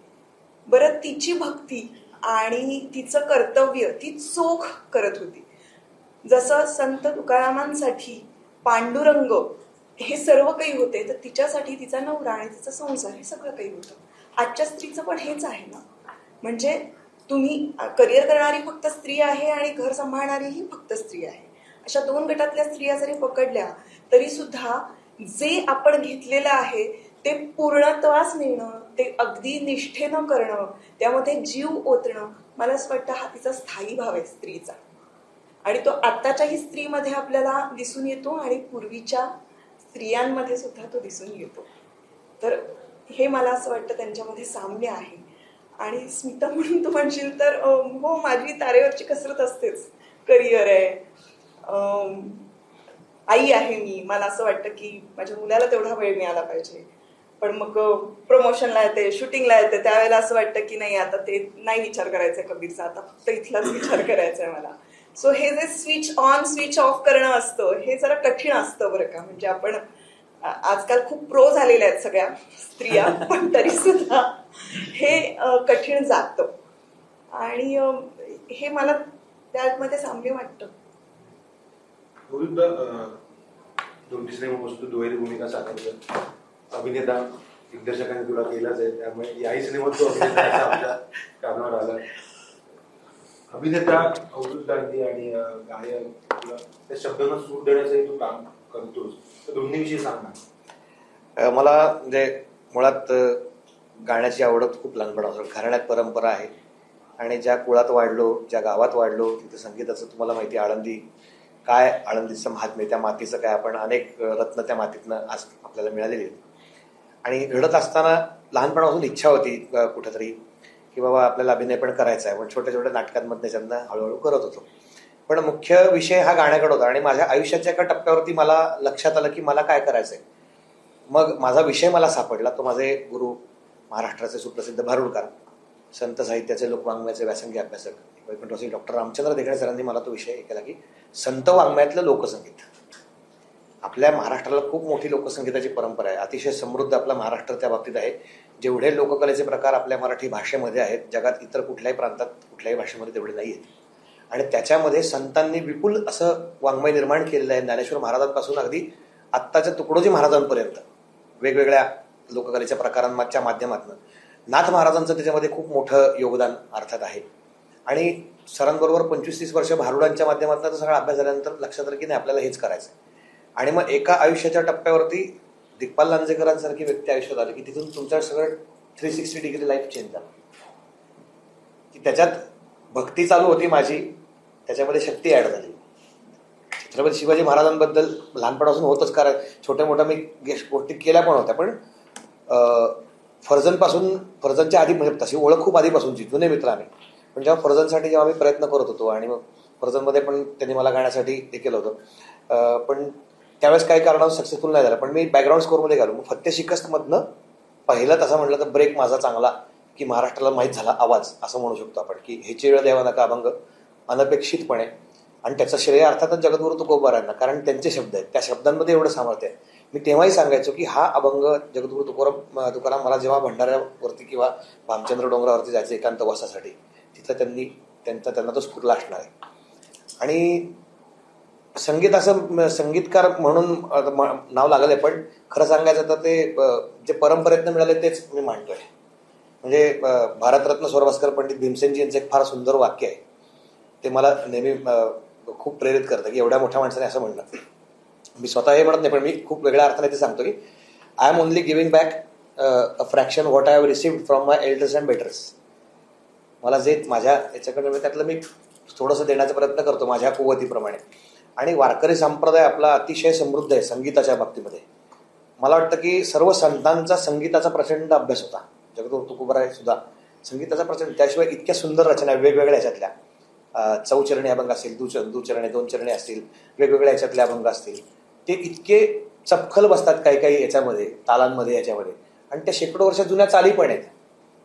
बरं, तिची भक्ती आणि तिचं कर्तव्य ती चोख करत होती. जसं संत तुकारामांसाठी पांडुरंग हे सर्व काही होते, तर तिच्यासाठी तिचा नवरा आणि तिचा संसार हे सगळं काही होतं. आजच्या स्त्रीचं पण हेच आहे ना. म्हणजे तुम्ही करिअर करणारी फक्त स्त्री आहे आणि घर सांभाळणारी ही फक्त स्त्री आहे. अशा दोन गटातल्या स्त्रिया जरी पकडल्या तरी सुद्धा जे आपण घेतलेलं आहे ते पूर्णत्वास नेणं, ते अगदी निष्ठेनं करणं, त्यामध्ये जीव ओतणं, मला असं वाटतं हा तिचा स्थायी भाव आहे स्त्रीचा. आणि तो आत्ताच्याही स्त्रीमध्ये आपल्याला दिसून येतो आणि पूर्वीच्या स्त्रियांमध्ये सुद्धा तो दिसून येतो. तर हे मला असं वाटतं त्यांच्यामध्ये साम्य आहे. आणि स्मिता म्हणून तू म्हणशील तर हो, माझी तारेवरची कसरत असतेच. करिअर आहे, आई आहे मी, मला असं वाटतं की माझ्या मुलाला तेवढा वेळ मिळाला पाहिजे. पण मग प्रमोशनला येते, शूटिंगला येते, त्यावेळेला असं वाटतं की नाही आता ते नाही विचार करायचा आहे कबीरचा, आता फक्त इथलाच विचार करायचा आहे मला. सो हे जे स्विच ऑन स्विच ऑफ करणं असतं हे जरा कठीण असतं बरं का. म्हणजे आपण आजकाल खूप प्रो झालेल्या आहेत सगळ्या स्त्रिया, पण तरी सुद्धा हे कठीण जातं. आणि हे मला त्यामध्ये साम्य वाटतं. दोन सिनेमापासून तू दुहेरी भूमिका साकारतो. अभिनेता दिग्दर्शकांनी तुला केलाच आहे, त्यामुळे याही सिनेमात तू अभिनेता आमच्या कानावर आला. अभिनेता अवधूत गांधी आणि गायक तुला त्या शब्दांना सूट देण्याचंही तू काम करतोस, तर दोन्हीविषयी सांग ना. मला म्हणजे मुळात गाण्याची आवड खूप लहानपणापासून, घराण्यात परंपरा आहे आणि ज्या कुळात वाढलो, ज्या गावात वाढलो तिथे संगीताचं तुम्हाला माहिती, आळंदी काय, आळंदीचं महात्म्य, त्या मातीचं काय, आपण अनेक रत्न त्या मातीतनं आज आपल्याला मिळालेली आहेत. आणि घडत असताना लहानपणापासून इच्छा होती कुठेतरी की बाबा आपल्याला अभिनय पण करायचा आहे, पण छोट्या छोट्या नाटकांमधनं त्याच्यातनं हळूहळू करत होतो. पण मुख्य विषय हा गाण्याकडे होता आणि माझ्या आयुष्याच्या एका टप्प्यावरती मला लक्षात आलं की मला काय करायचंय. मग माझा विषय मला सापडला. तो माझे गुरु, महाराष्ट्राचे सुप्रसिद्ध भारुडकार, संत साहित्याचे लोकवाङ्मयाचे व्यासंगी अभ्यासक वैकुंठवासी डॉक्टर रामचंद्र देखणे सरांनी मला तो विषय केला की संत वाङ्मयातलं लोकसंगीत. आपल्या महाराष्ट्राला खूप मोठी लोकसंगीताची परंपरा आहे, अतिशय समृद्ध आपला महाराष्ट्र त्या बाबतीत आहे. जेवढे लोककलेचे प्रकार आपल्या मराठी भाषेमध्ये आहेत, जगात इतर कुठल्याही प्रांतात कुठल्याही भाषेमध्ये तेवढे नाही आहेत. आणि त्याच्यामध्ये संतांनी विपुल असं वाङ्मय निर्माण केलेलं आहे. ज्ञानेश्वर महाराजांपासून अगदी आत्ताच्या तुकडोजी महाराजांपर्यंत वेगवेगळ्या लोककलेच्या प्रकारांच्या माध्यमातून नाथ महाराजांचं त्याच्यामध्ये खूप मोठं योगदान अर्थात आहे. आणि सरांबरोबर 25-30 वर्ष भारुडांच्या माध्यमातून सगळा अभ्यास झाल्यानंतर लक्षात आलं की नाही आपल्याला हेच करायचं. आणि मग एका आयुष्याच्या टप्प्यावरती दिग्पाल लांजेकरांसारखी व्यक्ती आयुष्यात आली की तिथून तुमचं सगळं 360 डिग्री लाईफ चेंज झालं. की त्याच्यात भक्ती चालू होती माझी, त्याच्यामध्ये शक्ती ऍड झाली. छत्रपती शिवाजी महाराजांबद्दल लहानपणापासून होतच, कारण छोट्या मोठ्या मी गोष्टी केल्या पण होत्या. पण फर्जनच्या आधी, म्हणजे तशी ओळख खूप आधीपासूनची, जुने मित्र आम्ही. पण जेव्हा फर्जनसाठी जेव्हा मी प्रयत्न करत होतो आणि मग फर्जनमध्ये पण त्यांनी मला गाण्यासाठी हे केलं होतं, पण त्यावेळेस काही कारणावर सक्सेसफुल नाही झालं. पण मी बॅकग्राऊंड स्कोरमध्ये घालू, मग फत्ते शिकस्तमधनं पहिलं तसं म्हटलं तर ब्रेक माझा चांगला की महाराष्ट्राला माहीत झाला आवाज असं म्हणू शकतो आपण, की हे चिळ देवा नका अभंग अनपेक्षितपणे. आणि त्याचं श्रेय अर्थातच जगद्गुरू तुकोबारांना, कारण त्यांचे शब्द आहेत, त्या शब्दांमध्ये एवढं सामर्थ्य आहे. मी तेव्हाही सांगायचो की हा अभंग जगद्गुरू तुकाराम मला जेव्हा भंडाऱ्यावरती किंवा भामचंद्र डोंगरावरती जायचं एकांतवासासाठी, तिथं त्यांना तो स्फुरला असणार आहे. आणि संगीतकार म्हणून नाव लागलं आहे, पण खरं सांगायचं तर ते जे परंपरेतनं मिळाले तेच मी मांडतोय. म्हणजे भारतरत्न स्वरभास्कर पंडित भीमसेनजी यांचं एक फार सुंदर वाक्य आहे, ते मला नेहमी खूप प्रेरित करतं की एवढ्या मोठ्या माणसाने असं म्हणलं. मी स्वतः हे म्हणत नाही, पण मी खूप वेगळ्या अर्थाने ते सांगतो की I am only giving back a fraction what I have received from my elders and बेटर्स. मला जे माझ्या याच्याकडे त्यातलं मी थोडंसं देण्याचा प्रयत्न करतो माझ्या कुवतीप्रमाणे. आणि वारकरी संप्रदाय आपला अतिशय समृद्ध आहे संगीताच्या बाबतीमध्ये. मला वाटतं की सर्व संतांचा संगीताचा प्रचंड अभ्यास होता. जगद्गुरू तुकोबाराय सुद्धा संगीताचा प्रचंड, त्याशिवाय इतक्या सुंदर रचना वेगवेगळ्या ह्याच्यातल्या, चौचरणी अभंग असतील, दुचरणे 2 चरणे असतील, वेगवेगळ्या ह्याच्यातले अभंग असतील, ते इतके चपखल बसतात काही काही याच्यामध्ये, तालांमध्ये याच्यामध्ये. आणि त्या शेकडो वर्ष जुन्या चाली पण आहेत,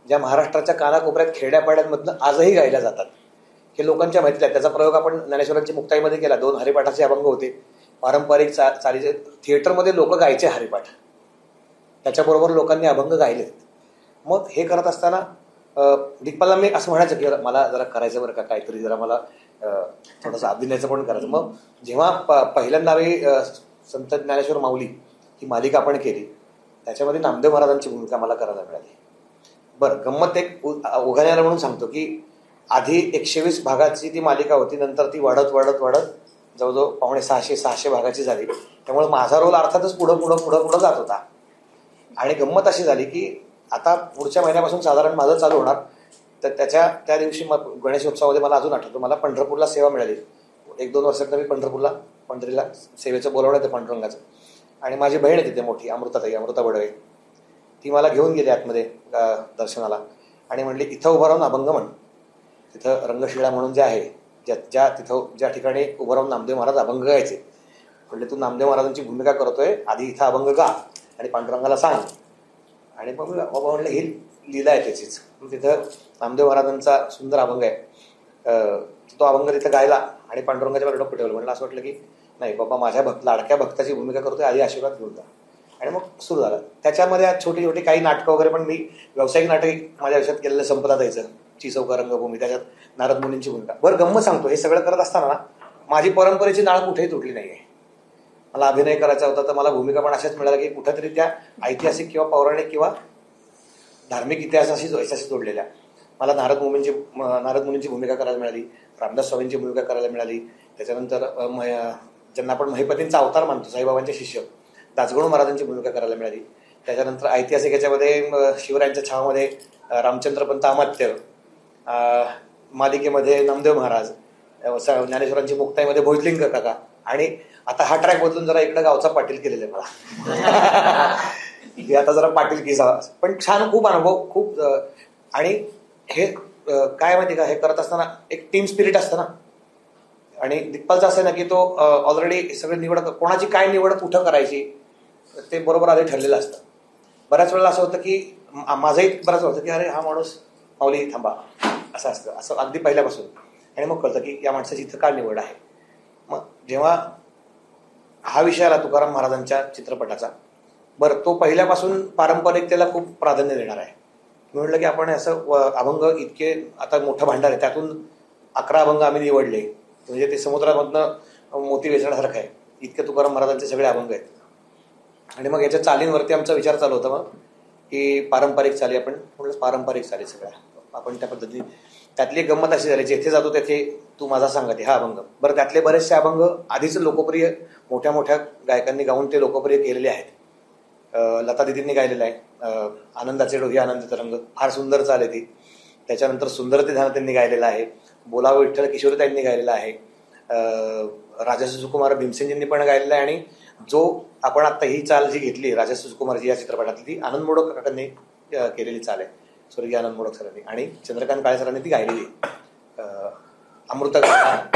ज्या महाराष्ट्राच्या कानाकोपऱ्यात खेड्यापाड्यांमधनं आजही गायल्या जातात. हे लोकांच्या माहितीला आहे. त्याचा प्रयोग आपण ज्ञानेश्वरांच्या मुक्ताईमध्ये केला. 2 हरिपाठाचे अभंग होते, पारंपरिक चालीचे. थिएटरमध्ये लोक गायचे हरिपाठ, त्याच्याबरोबर लोकांनी अभंग गायले. मग हे करत असताना दिग्पालला मी असं म्हणायचं की मला जरा करायचं बरं का काहीतरी, जरा मला थोडंसं अभिनयाचं पण करायचं. मग जेव्हा पहिल्यांदा आम्ही संत ज्ञानेश्वर माऊली ही मालिका आपण केली, त्याच्यामध्ये नामदेव महाराजांची भूमिका मला करायला मिळाली. बरं, गंमत एक उघाण्याला म्हणून सांगतो की आधी 120 भागाची ती मालिका होती, नंतर ती वाढत वाढत वाढत जवळजवळ 550-600 भागाची झाली. त्यामुळे माझा रोल अर्थातच पुढं जात होता. आणि गंमत अशी झाली की आता पुढच्या महिन्यापासून साधारण माझं चालू होणार, तर त्या दिवशी गणेशोत्सवामध्ये मला अजून आठवतो, मला पंढरपूरला सेवा मिळाली. 1-2 वर्षात मी पंढरीला सेवेचं बोलावलं होतं पांडुरंगाचं. आणि माझी बहीण आहे तिथे मोठी, अमृता बडवे, ती मला घेऊन गेली आतमध्ये दर्शनाला आणि म्हणली इथं उभं राहून अभंग म्हण. तिथं रंगशिळा म्हणून जे आहे, ज्या ठिकाणी उभं राहून नामदेव महाराज अभंग गायचे, म्हणजे तू नामदेव महाराजांची भूमिका करतोय, आधी इथं अभंग गा आणि पांडुरंगाला सांग. आणि मग बाबा म्हणलं ही लीला आहे त्याचीच. तिथं नामदेव महाराजांचा सुंदर अभंग आहे, तो अभंग तिथं गायला आणि पांडुरंगाच्या वर डोकं ठेवलं. म्हणलं असं वाटलं की नाही बाबा, माझ्या लाडक्या भक्ताची भूमिका करतोय, आधी आशीर्वाद घेऊन जा. आणि मग सुरू झालं. त्याच्यामध्ये छोटी छोटी काही नाटकं वगैरे पण मी व्यावसायिक नाटक माझ्या आयुष्यात केलेलं संपदा द्यायचं, चिचौका रंगभूमी, त्याच्यात नारद मुनींची भूमिका. बरं, गंमत सांगतो, हे सगळं करत असताना माझी परंपरेची नाळ कुठेही तुटली नाहीये. मला अभिनय करायचा होता, तर मला भूमिका पण अशाच मिळाल्या की कुठेतरी त्या ऐतिहासिक किंवा पौराणिक किंवा धार्मिक इतिहासाशी जोडलेल्या. मला नारद मुनींची भूमिका करायला मिळाली, रामदास स्वामींची भूमिका करायला मिळाली. त्याच्यानंतर ज्यांना आपण महिपतींचा अवतार मानतो, साईबाबांचे शिष्य, दासगणू महाराजांची भूमिका करायला मिळाली. त्याच्यानंतर ऐतिहासिक याच्यामध्ये शिवरायांच्या छावामध्ये रामचंद्रपंत अमात्य, मालिकेमध्ये नामदेव महाराज, ज्ञानेश्वरांची मुक्ताईमध्ये भोजलिंग काका. आणि आता हा ट्रॅक बदलून जरा इकडे गावचा पाटील केलेला आहे मला. आता जरा पाटील किसा, पण छान, खूप अनुभव, खूप. आणि हे काय माहिती का, हे करत असताना एक टीम स्पिरिट असतं ना. आणि दिग्पालचं असं ना की तो ऑलरेडी सगळे कोणाची काय निवड कुठं करायची ते बरोबर आधी ठरलेलं असतं. बऱ्याच वेळेला असं होतं की माझंही बऱ्याच होतं की अरे हा माणूस माऊली थांबा, असं असतं, असं अगदी पहिल्यापासून. आणि मग कळतं की या माणसाची इथं काय निवड आहे. मग जेव्हा हा विषय आला तुकाराम महाराजांच्या चित्रपटाचा, बरं, तो पहिल्यापासून पारंपरिकतेला खूप प्राधान्य देणार आहे. मी म्हटलं की आपण असं अभंग इतके, आता मोठं भांडार आहे, त्यातून 11 अभंग आम्ही निवडले, म्हणजे ते समुद्रामधनं मोती वेचण्यासारखं आहे, इतके तुकाराम महाराजांचे सगळे अभंग आहेत. आणि मग याच्या चालींवरती आमचा विचार चालू होता मग की पारंपरिक चाली, आपण म्हटलं पारंपरिक चाली सगळ्या आपण त्या पद्धतीने. त्यातली गंमत अशी झाली, जेथे जातो तेथे तू माझा सांगते हा अभंग. बरं, त्यातले बरेचसे अभंग आधीच लोकप्रिय मोठ्या मोठ्या गायकांनी गाऊन ते लोकप्रिय केलेले आहेत. लता दिदींनी गायलेलं आहे आनंदाचे डोही आनंदाचा रंग, फार सुंदर चाल आहे ती. त्याच्यानंतर सुंदरते ध्यान त्यांनी गायलेलं आहे, बोलावं विठ्ठल किशोरीताईंनी गायलेला आहे, राजर्षी सुकुमार भीमसेनजींनी पण गायलेला आहे. आणि जो आपण आता ही चाल जी घेतली राजर्षी सुकुमारजी या चित्रपटातली, ती आनंद मोडक काकांनी केलेली चाल आहे, स्वर्गीय आनंद मोडक सरांनी. आणि चंद्रकांत काळे सरांनी ती गायलेली अमृतगाथा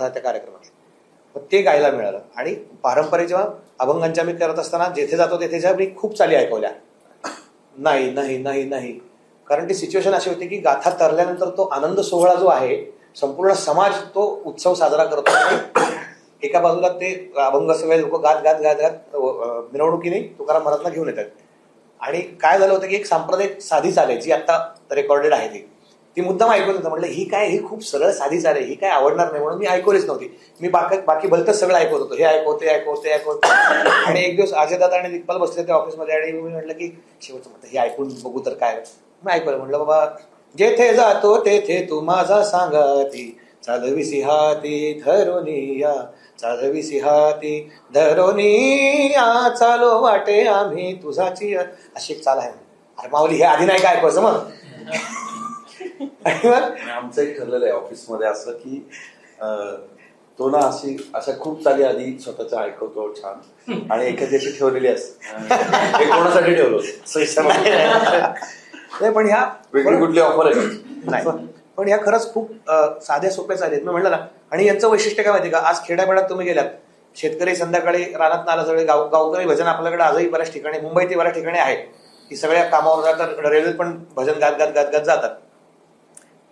त्या कार्यक्रमात. मग ते गायला मिळालं. आणि पारंपरिक जेव्हा अभंगांच्या मी करत असताना जेथे जातो तेथे ज्या मी खूप चाली ऐकवल्या, नाही नाही नाही नाही, कारण ती सिच्युएशन अशी होती की गाथा तरल्यानंतर तो आनंद सोहळा जो आहे, संपूर्ण समाज तो उत्सव साजरा करतो आणि एका बाजूला ते अभंग सगळे लोक गात गात गात गात मिरवणुकीने तुकाराम महाराजांना घेऊन येतात. आणि काय झालं होतं की एक सांप्रदायिक साधी चाल आहे जी आता रेकॉर्डेड आहे, ती मुद्दाम ऐकून होतं. म्हटलं ही खूप सरळ साधी चाल आहे, ही काय आवडणार नाही म्हणून मी ऐकवलीच नव्हती. मी बाकी भलतंच सगळं ऐकवत होतो, हे ऐकव ते ऐकव ते ऐकव. आणि एक दिवस अजयदादा आणि दिग्पाल बसले त्या ऑफिसमध्ये आणि मी म्हटलं की शेवटचं म्हटलं हे ऐकून बघू तर काय. मी ऐकलं, म्हटलं बाबा जेथे जातो तेथे तू माझा सांगाती, चालविसी हाती धरोनिया, चालविसी हाती धरोनिया, चालो वाटे आम्ही तुझाची, अशी एक चाल आहे. अरे माऊली हे आधी नाही काय ऐकवायचं मग. आमचं एक ठरलेलं आहे ऑफिसमध्ये असं की तो ना अशा खूप चाली आधी स्वतःच्या ऐकवतो छान, आणि एखादी अशी ठेवलेली असते हे कोणासाठी ठेवलं नाही, पण ह्या वेगळी कुठली ऑफर आहे नाही, पण ह्या खरंच खूप साध्या सोप्या चाली आहेत. मी म्हणलं ना, आणि यांचं वैशिष्ट्य काय माहिती का, आज खेड्यापाड्यात तुम्ही गेलात, शेतकरी संध्याकाळी रानात आला, सगळे गावकरी भजन आपल्याकडे आजही बऱ्याच ठिकाणी, मुंबईत बऱ्याच ठिकाणी आहे की सगळ्या कामावर जातात, रेल्वेत पण भजन गात गात गात गात जातात.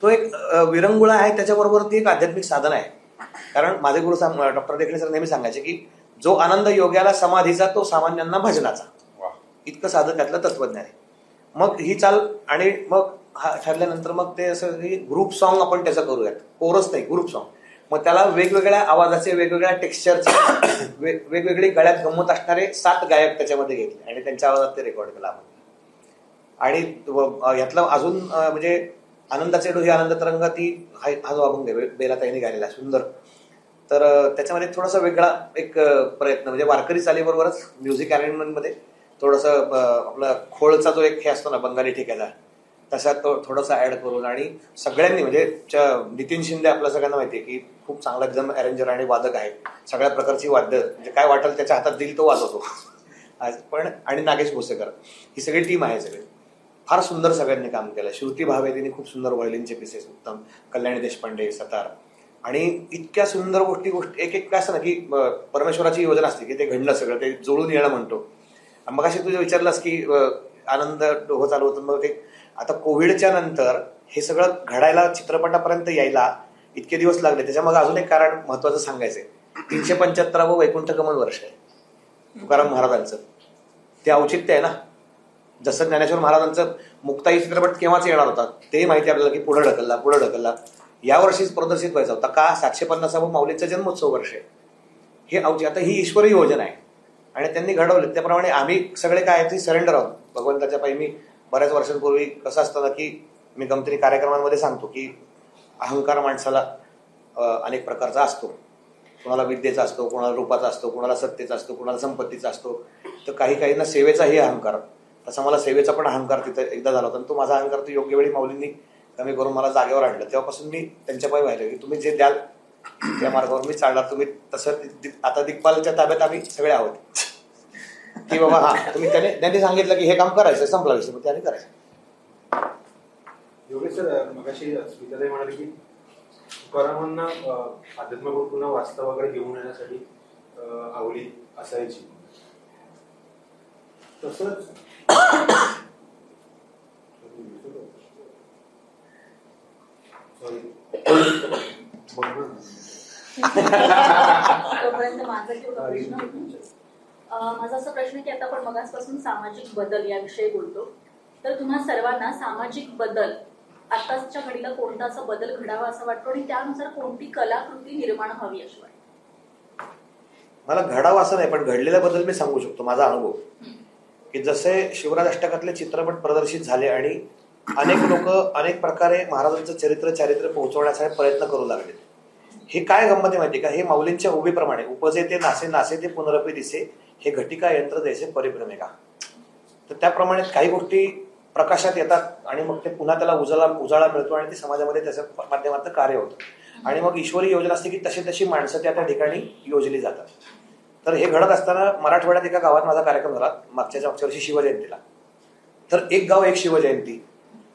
तो एक विरंगुळा आहे, त्याच्याबरोबर ती एक आध्यात्मिक साधन आहे. कारण माझे गुरु डॉक्टर देखणे सर नेहमी सांगायचे की जो आनंद योग्याला समाधीचा तो सामान्यांना भजनाचा, इतकं साधं त्यातलं तत्वज्ञान आहे. मग ही चाल, आणि मग ठरल्यानंतर मग ते असं ग्रुप सॉन्ग आपण त्याचं करूयात, कोरस नाही ग्रुप सॉन्ग. मग त्याला वेगवेगळ्या आवाजाचे, वेगवेगळ्या टेक्स्चरचे, वेगवेगळी गळ्यात गंमत असणारे 7 गायक त्याच्यामध्ये घेतले आणि त्यांच्या आवाजात ते रेकॉर्ड केलं आपण. आणि यातलं अजून म्हणजे आनंदाचे डोहे आनंद तरंग, ती हा जो अभंग आहे बेलाताईने गायलेला सुंदर, तर त्याच्यामध्ये थोडासा वेगळा एक प्रयत्न, म्हणजे वारकरी चालीबरोबरच म्युझिक अरेंजमेंटमध्ये थोडंसं आपला खोळचा जो एक हे असतो ना बंगाली ठेक्याचा, तसा तो थोडासा ऍड करून, आणि सगळ्यांनी म्हणजे नितीन शिंदे आपल्या सगळ्यांना माहिती आहे की खूप चांगला एकदम अरेंजर आणि वादक आहे, सगळ्या प्रकारची वाद्य म्हणजे काय वाटेल त्याच्या हातात दिल तो वाजवतो पण. आणि नागेश भोसेकर, ही सगळी टीम आहे, सगळी फार सुंदर सगळ्यांनी काम केलं. श्रुती भावे तिने खूप सुंदर व्हायोलिनचे पीसेस, उत्तम. कल्याणी देशपांडे सतार, आणि इतक्या सुंदर गोष्टी एक एक काय असं ना की परमेश्वराची योजना असते की ते घडलं सगळं, ते जुळून येणं म्हणतो. मग अशी तुझं विचारलंस की आनंद डोह चालू होतं, मग ते आता कोविडच्या नंतर हे सगळं घडायला, चित्रपटापर्यंत यायला इतके दिवस लागले. त्याच्या मग अजून एक कारण महत्वाचं सांगायचंय, 375वं वैकुंठगमन वर्ष आहे तुकाराम महाराजांचं, ते औचित्य आहे ना. जसं ज्ञानेश्वर महाराजांचं मुक्ताई चित्रपट केव्हाच येणार होता ते माहिती आपल्याला की पुढे ढकलला. यावर्षीच प्रदर्शित व्हायचा होता का, 750वं माऊलींचा जन्मोत्सव वर्ष आहे हे औचित्य. आता ही ईश्वरी योजना आहे आणि त्यांनी घडवलं, त्याप्रमाणे आम्ही सगळे काय आहे सरेंडर आहोत भगवंताच्या पायी. मी बऱ्याच वर्षांपूर्वी कसं असतं ना की मी गमतीने कार्यक्रमांमध्ये सांगतो की अहंकार माणसाला अनेक प्रकारचा असतो, कोणाला विद्येचा असतो, कोणाला रूपाचा असतो, कोणाला सत्तेचा असतो, कोणाला संपत्तीचा असतो, तर काहींना सेवेचाही अहंकार. तसा मला सेवेचा पण अहंकार तिथे एकदा झाला होता, आणि तो माझा अहंकार तो योग्य वेळी माऊलींनी कमी करून मला जागेवर आणलं. तेव्हापासून मी त्यांच्या पायी व्हायला की तुम्ही जे द्याल त्या मार्गावर मी चालणार. तुम्ही तसं आता दिग्पालच्या ताब्यात आम्ही सगळे आहोत की बाबा हा तुम्ही त्यांनी सांगितलं की हे काम करायचं, संपला विषय, मग त्याने करायचं. योगेश सर, मगाशी स्मिताताई म्हणाले की तुकारामांना अध्यात्म पुन्हा वास्तवाकडे घेऊन येण्यासाठी आवडी असायची, तसंच माझा असा प्रश्न की आता आपण मगासपासून सामाजिक बदल याविषयी बोलतो, तर तुम्हा सर्वांना सामाजिक बदल आताच्या घडीला कोणता असा बदल घडावा असं वाटतो, आणि त्यानुसार कोणती कलाकृती निर्माण व्हावी अशी वाटते? मला घडावा असं नाही, पण घडलेला बदल मी सांगू शकतो माझा अनुभव. की जसे शिवराज अष्टकातले चित्रपट प्रदर्शित झाले आणि अनेक लोक अनेक प्रकारे महाराजांचं चारित्र्य पोहोचवण्याचा प्रयत्न करू लागले. हे काय गंमत आहे माहिती का, हे माऊलींच्या उभीप्रमाणे उपजे ते नासे ते पुनरपी दिसे, हे घटिका यंत्र देसे परिभ्रमेका. तर त्याप्रमाणे काही गोष्टी प्रकाशात येतात आणि मग ते पुन्हा त्याला उजाळा मिळतो आणि ते समाजामध्ये त्याच्या माध्यमातून कार्य होतं. आणि मग ईश्वरी योजना असते की तशी माणसं त्या ठिकाणी योजली जातात. तर हे घडत असताना मराठवाड्यात एका गावात माझा कार्यक्रम झाला मागच्या वर्षी शिवजयंतीला. तर एक गाव एक शिवजयंती,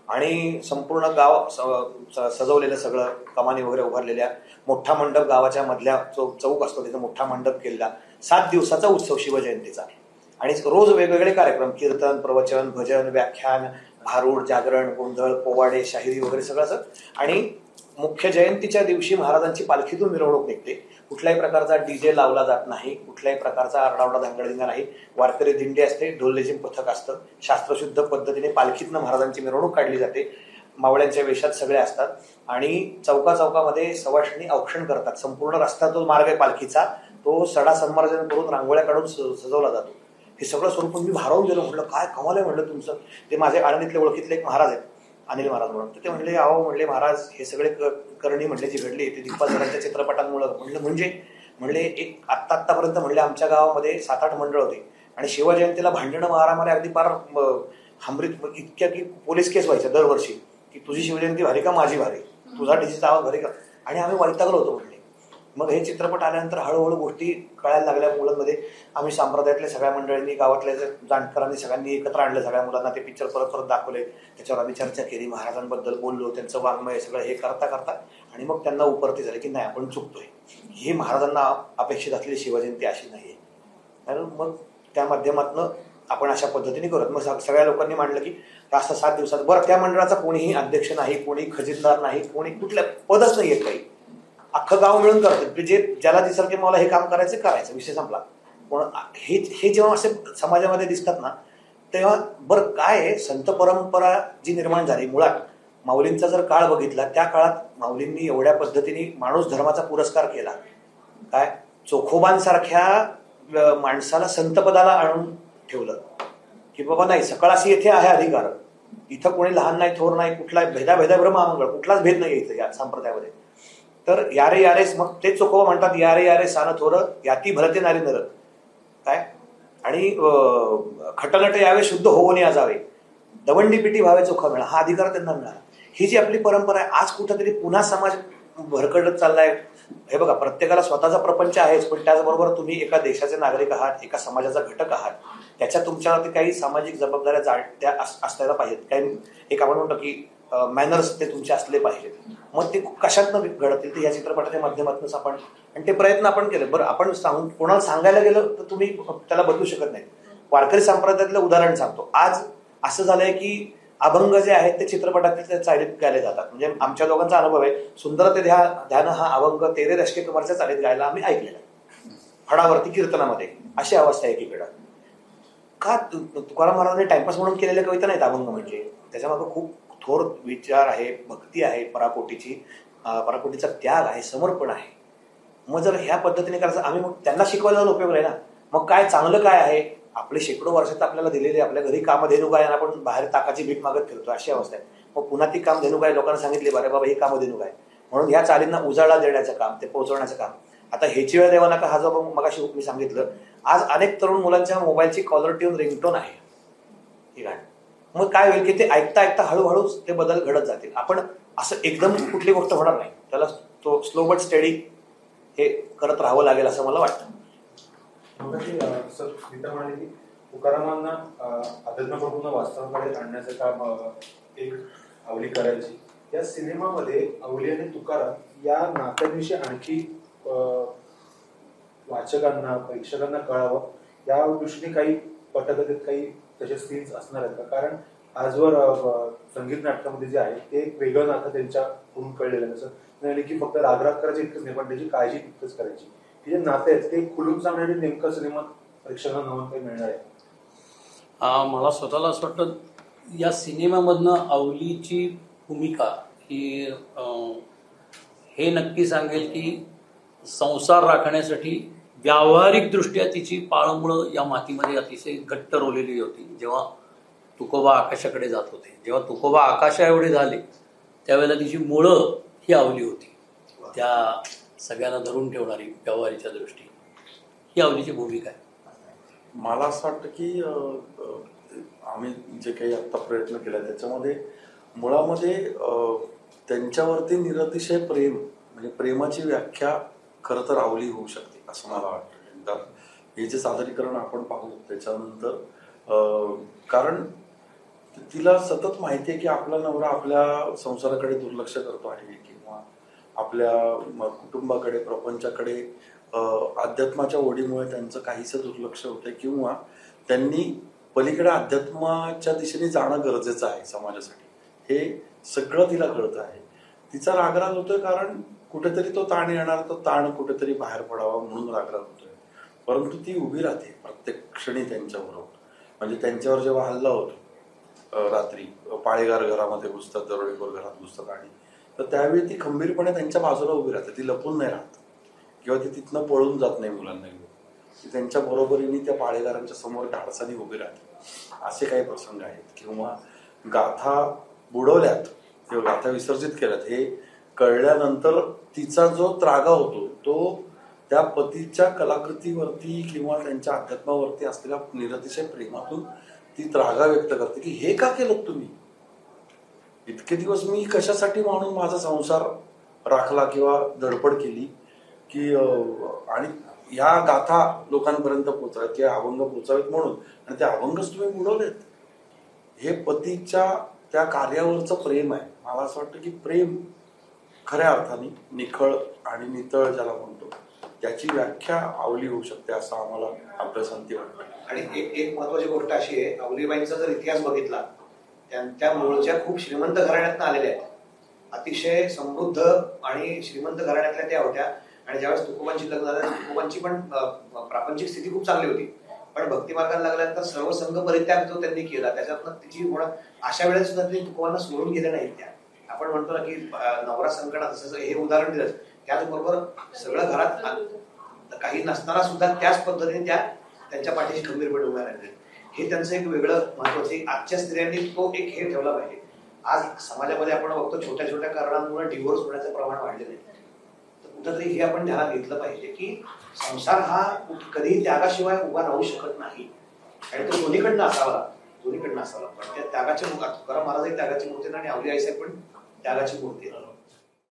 आणि संपूर्ण गाव सजवलेलं सगळं, कमानी वगैरे उभारलेल्या, मोठा मंडप गावाच्या मधल्या चौक असतो तिथे मोठा मंडप केलेला, 7 दिवसाचा उत्सव शिवजयंतीचा. आणि रोज वेगवेगळे कार्यक्रम, कीर्तन, प्रवचन, भजन, व्याख्यान, भारूड, जागरण, गोंधळ, पोवाडे, शाहिरी वगैरे सगळं असं. आणि मुख्य जयंतीच्या दिवशी महाराजांची पालखीतून मिरवणूक निघते. कुठल्याही प्रकारचा डीजे लावला जात नाही, कुठल्याही प्रकारचा आरडाओरडा धांगडधिंगा नाही. वारकरी दिंडी असते, ढोल-लेझीम पथक असतं, शास्त्रशुद्ध पद्धतीने पालखीतनं महाराजांची मिरवणूक काढली जाते. मावळ्यांच्या वेशात सगळे असतात आणि चौकामध्ये सवाष्णी औक्षण करतात. संपूर्ण रस्ता, तो मार्ग आहे पालखीचा, तो सडा संमार्जन करून रांगोळ्या काढून सजवला जातो. हे सगळं स्वरूप मी भारावून गेलो. म्हटलं काय कमाल आहे म्हणलं तुमचं. ते माझे आळंदीतले ओळखीतले एक महाराज आहेत, अनिल महाराज म्हणून. तर ते म्हणले अहो म्हणले महाराज हे सगळे करणी म्हणले जी घडली ते दिग्पासरांच्या चित्रपटांमुळे. म्हणले एक आत्तापर्यंत म्हणले आमच्या गावामध्ये 7-8 मंडळ होते आणि शिवजयंतीला भांडणं मारामारी अगदी फार हमरीत इतक्या की पोलीस केस व्हायच्या दरवर्षी की तुझी शिवजयंती भारी का माझी भारी, तुझा डीजेचा आवाज भारी का. आणि आम्ही वैतागलो होतो म्हणले. मग हे चित्रपट आल्यानंतर हळूहळू गोष्टी कळायला लागल्या मुलांमध्ये. आम्ही संप्रदायातल्या सगळ्या मंडळींनी, गावातल्या जाणकारांनी सगळ्यांनी एकत्र आणलं सगळ्या मुलांना. ते पिक्चर परत दाखवले, त्याच्यावर आम्ही चर्चा केली, महाराजांबद्दल बोललो, त्यांचं वाङ्मय सगळं हे करता आणि मग त्यांना उपरती झाले की नाही आपण चुकतोय, ही महाराजांना अपेक्षित असलेली शिवजयंती अशी नाहीये. आणि मग त्या माध्यमातून आपण अशा पद्धतीने करत. मग सगळ्या लोकांनी मांडलं की जास्त 7 दिवसात. बरं, त्या मंडळाचा कोणीही अध्यक्ष नाही, कोणी खजिनदार नाही, कोणी कुठल्या पदच नाहीये काही. अख्खं गाव मिळून करतात, जे ज्याला दिसेल की मला हे काम करायचं, विषय संपला. पण हे जेव्हा असे समाजामध्ये दिसतात ना, तेव्हा बरं काय आहे, संत परंपरा जी निर्माण झाली मुळात, माऊलींचा जर काळ बघितला, त्या काळात माऊलींनी एवढ्या पद्धतीने माणूस धर्माचा पुरस्कार केला. काय चोखोबांसारख्या माणसाला संतपदाला आणून ठेवलं की बाबा नाही, सकाळाशी येथे आहे अधिकार, इथं कोणी लहान नाही, थोर नाही, कुठला भेदाभेदाभ्र महामंगळ, कुठलाच भेद नाही इथं या संप्रदायामध्ये. तर यारे यारेस, मग ते चोखोबा म्हणतात यारे यारे सान थोर याती भरते नारी नर. काय आणि खटनट यावे शुद्ध होऊन या जावे, दवंडी पिटी व्हावे चोखा मिळा, हा अधिकार त्यांना मिळाला. ही जी आपली परंपरा आहे, आज कुठेतरी पुन्हा समाज भरकटत चाललाय. हे बघा, प्रत्येकाला स्वतःचा प्रपंच आहेच, पण त्याचबरोबर तुम्ही एका देशाचे नागरिक आहात, एका समाजाचा घटक आहात. त्याच्या तुमच्यावरती काही सामाजिक जबाबदाऱ्या त्या असल्याला पाहिजेत. काही एक आपण म्हणतो की मॅनर्स ते तुमचे असले पाहिजेत. मग ते कशातनं घडतील, ते या चित्रपटाच्या माध्यमातूनच आपण, आणि ते प्रयत्न आपण केले. बरं, आपण कोणाला सांगायला गेलं तर तुम्ही त्याला बदलू शकत नाही. वारकरी संप्रदायातलं उदाहरण सांगतो. आज असं झालंय की अभंग जे आहेत ते चित्रपटातील चालीत गायले जातात. म्हणजे आमच्या लोकांचा अनुभव आहे, सुंदर ते ध्यान हा अभंग तेरे रश्के कुमारच्या चालीत गायला आम्ही ऐकलेला, फडावरती कीर्तनामध्ये. अशी अवस्था आहे एकीकडं. का तुकाराम महाराजांनी टाइमपास म्हणून केलेल्या कविता नाहीत अभंग म्हणजे, त्याच्यामागे खूप थोर विचार आहे, भक्ती आहे, पराकोटीचा त्याग आहे, समर्पण आहे. मग जर ह्या पद्धतीने करायचं, आम्ही मग त्यांना शिकवायला उपयोग नाही ना. मग काय चांगलं काय आहे, आपले शेकडो वर्षात आपल्याला दिलेले, आपल्या घरी कामधेनू गाय, आपण बाहेर ताकाची भीक मागत फिरतो, अशी अवस्था आहे. मग पुन्हा ती कामधेनू गाय लोकांना सांगितली, बरे बाबा हे कामधेनू गाय, म्हणून ह्या चालींना उजाळा देण्याचं काम, ते पोहोचवण्याचं काम. आता ह्याची वेळ देवा नका, हा जो मगाशी मी सांगितलं, आज अनेक तरुण मुलांच्या मोबाईलची कॉलर ट्यून रिंगटोन आहे ही गाणी. मग काय होईल की ते ऐकता ऐकता हळूहळूच ते बदल घडत जातील. आपण असं एकदम कुठली गोष्ट होणार नाही, त्याला तो स्लो बट स्टेडी हे करत राहावं लागेल असं मला वाटतं. म्हणाले की तुकारामांना अध्यात्माकडून वास्तवाकडे आणण्याचं काम एक अवली करायची. या सिनेमामध्ये अवली आणि तुकाराम या नात्याविषयी आणखी वाचकांना, प्रेक्षकांना कळावं या दृष्टीने काही पटकथेत काही तसे सीन्स असणार आहेत का? कारण आजवर संगीत नाटकामध्ये जे आहे ते एक वेगळं नातं त्यांच्याकडून कळलेलं आहे. जसं नाही की फक्त रागराग करायची इतकंच नाही, पण त्याची काळजी तितकंच करायची. हे जे नाते आहेत ते खुलून सांगण्यासाठी नेमकं सिनेमात प्रेक्षकांना नवं काही मिळणार आहे? मला स्वतःला असं वाटतं या सिनेमामधनं अवलीची भूमिका ही हे नक्की सांगेल की संसार राखण्यासाठी व्यावहारिकदृष्ट्या तिची पाळंमुळं या मातीमध्ये अतिशय घट्ट रोवलेली होती. जेव्हा तुकोबा आकाशाकडे जात होते, जेव्हा तुकोबा आकाशा एवढे झाले, त्यावेळेला तिची मुळं ही अवली होती. त्या सगळ्यांना धरून ठेवणारी व्यावहारीच्या दृष्टी, ही अवलीची भूमिका आहे. मला असं वाटतं की आम्ही जे काही आत्ता प्रयत्न केला त्याच्यामध्ये मुळामध्ये त्यांच्यावरती निरतिशय प्रेम, म्हणजे प्रेमाची व्याख्या खरं तर अवली होऊ शकते असं मला वाटतं. हे जे सादरीकरण आपण पाहू त्याच्यानंतर, कारण तिला सतत माहिती आहे की आपला नवरा आपल्या संसाराकडे दुर्लक्ष करतो आहे किंवा आपल्या कुटुंबाकडे, प्रपंचाकडे अध्यात्माच्या ओढीमुळे त्यांचं काहीसं दुर्लक्ष होतंय किंवा त्यांनी पलीकडे अध्यात्माच्या दिशेने जाणं गरजेचं आहे समाजासाठी, हे सगळं तिला कळत आहे. तिचा रागराग होतोय कारण कुठेतरी तो ताण येणार, तो ताण कुठेतरी बाहेर पडावा म्हणून रागराग होतोय. परंतु ती उभी राहते प्रत्येक क्षणी त्यांच्याबरोबर. म्हणजे त्यांच्यावर जेव्हा हल्ला होतो रात्री, पाळेगार घरामध्ये घुसतात, दरोडेखोर घरात घुसतात, आणि तर त्यावेळी ती खंबीरपणे त्यांच्या बाजूला उभी राहते. ती लपून नाही राहत किंवा ती तिथनं पळून जात नाही मुलांना घेऊन. ती त्यांच्या बरोबरीने त्या पाळेगारांच्या समोर धाडसाने उभी राहते. असे काही प्रसंग आहेत. किंवा गाथा बुडवल्यात किंवा गाथा विसर्जित केल्यात हे कळल्यानंतर तिचा जो त्रागा होतो तो त्या पतीच्या कलाकृतीवरती किंवा त्यांच्या अध्यात्मावरती असलेल्या निरतिशय प्रेमातून ती त्रागा व्यक्त करते की हे का केलं तुम्ही, इतके दिवस मी कशासाठी म्हणून माझा संसार राखला किंवा धडपड केली की आणि ह्या गाथा लोकांपर्यंत पोहोचाव्यात किंवा अभंग पोहोचावेत म्हणून, आणि ते अभंगच तुम्ही बुडवलेत. हे पतीच्या त्या कार्यावरचं प्रेम आहे. मला असं वाटतं की प्रेम खऱ्या अर्थाने निखळ आणि नितळ ज्याला म्हणतो त्याची व्याख्या आवली होऊ शकते असं आम्हाला अभ्यासांती वाटतं. आणि एक महत्वाची गोष्ट अशी आहे, अवलीबाईंचा जर इतिहास बघितला, त्यांच्या मूळच्या खूप श्रीमंत घराण्यातनं आलेल्या आहेत, अतिशय समृद्ध आणि श्रीमंत घराण्यातल्या त्या होत्या. आणि ज्यावेळेस तुकोबांची लग्न झालं, तुकोबांची पण प्रापंचिक स्थिती खूप चांगली होती, पण भक्ती मार्गाला लागल्यानंतर सर्व संघ परित्याग जो त्यांनी केला त्याच्यातनं तिची मुळात अशा वेळेस सुद्धा त्यांनी तुकोबांना सोडून गेले नाहीत. त्या आपण म्हणतो ना की नवरा संकटात, असं हे उदाहरण दिलं. त्याचबरोबर सगळं घरात काही नसताना सुद्धा त्याच पद्धतीने त्या त्यांच्या पाठीशी खंबीरपणे उभ्या राहिले. हे त्यांचं एक वेगळं महत्वाचं. आजच्या स्त्रियांनी तो एक हे ठेवला पाहिजे. आज समाजामध्ये आपण बघतो छोट्या छोट्या कारणांमुळे डिव्होर्स होण्याचं प्रमाण वाढलेलं आहे. तर कुठंतरी हे आपण ध्यानात घेतलं पाहिजे की संसार हा कधीही त्यागाशिवाय उभा राहू शकत नाही, आणि तो दोन्हीकडनं असावा. पण त्या त्यागाच्या तुकाराम महाराज त्यागाची मूर्ती आणि अवली आईसाहेब पण त्यागाची मूर्ती.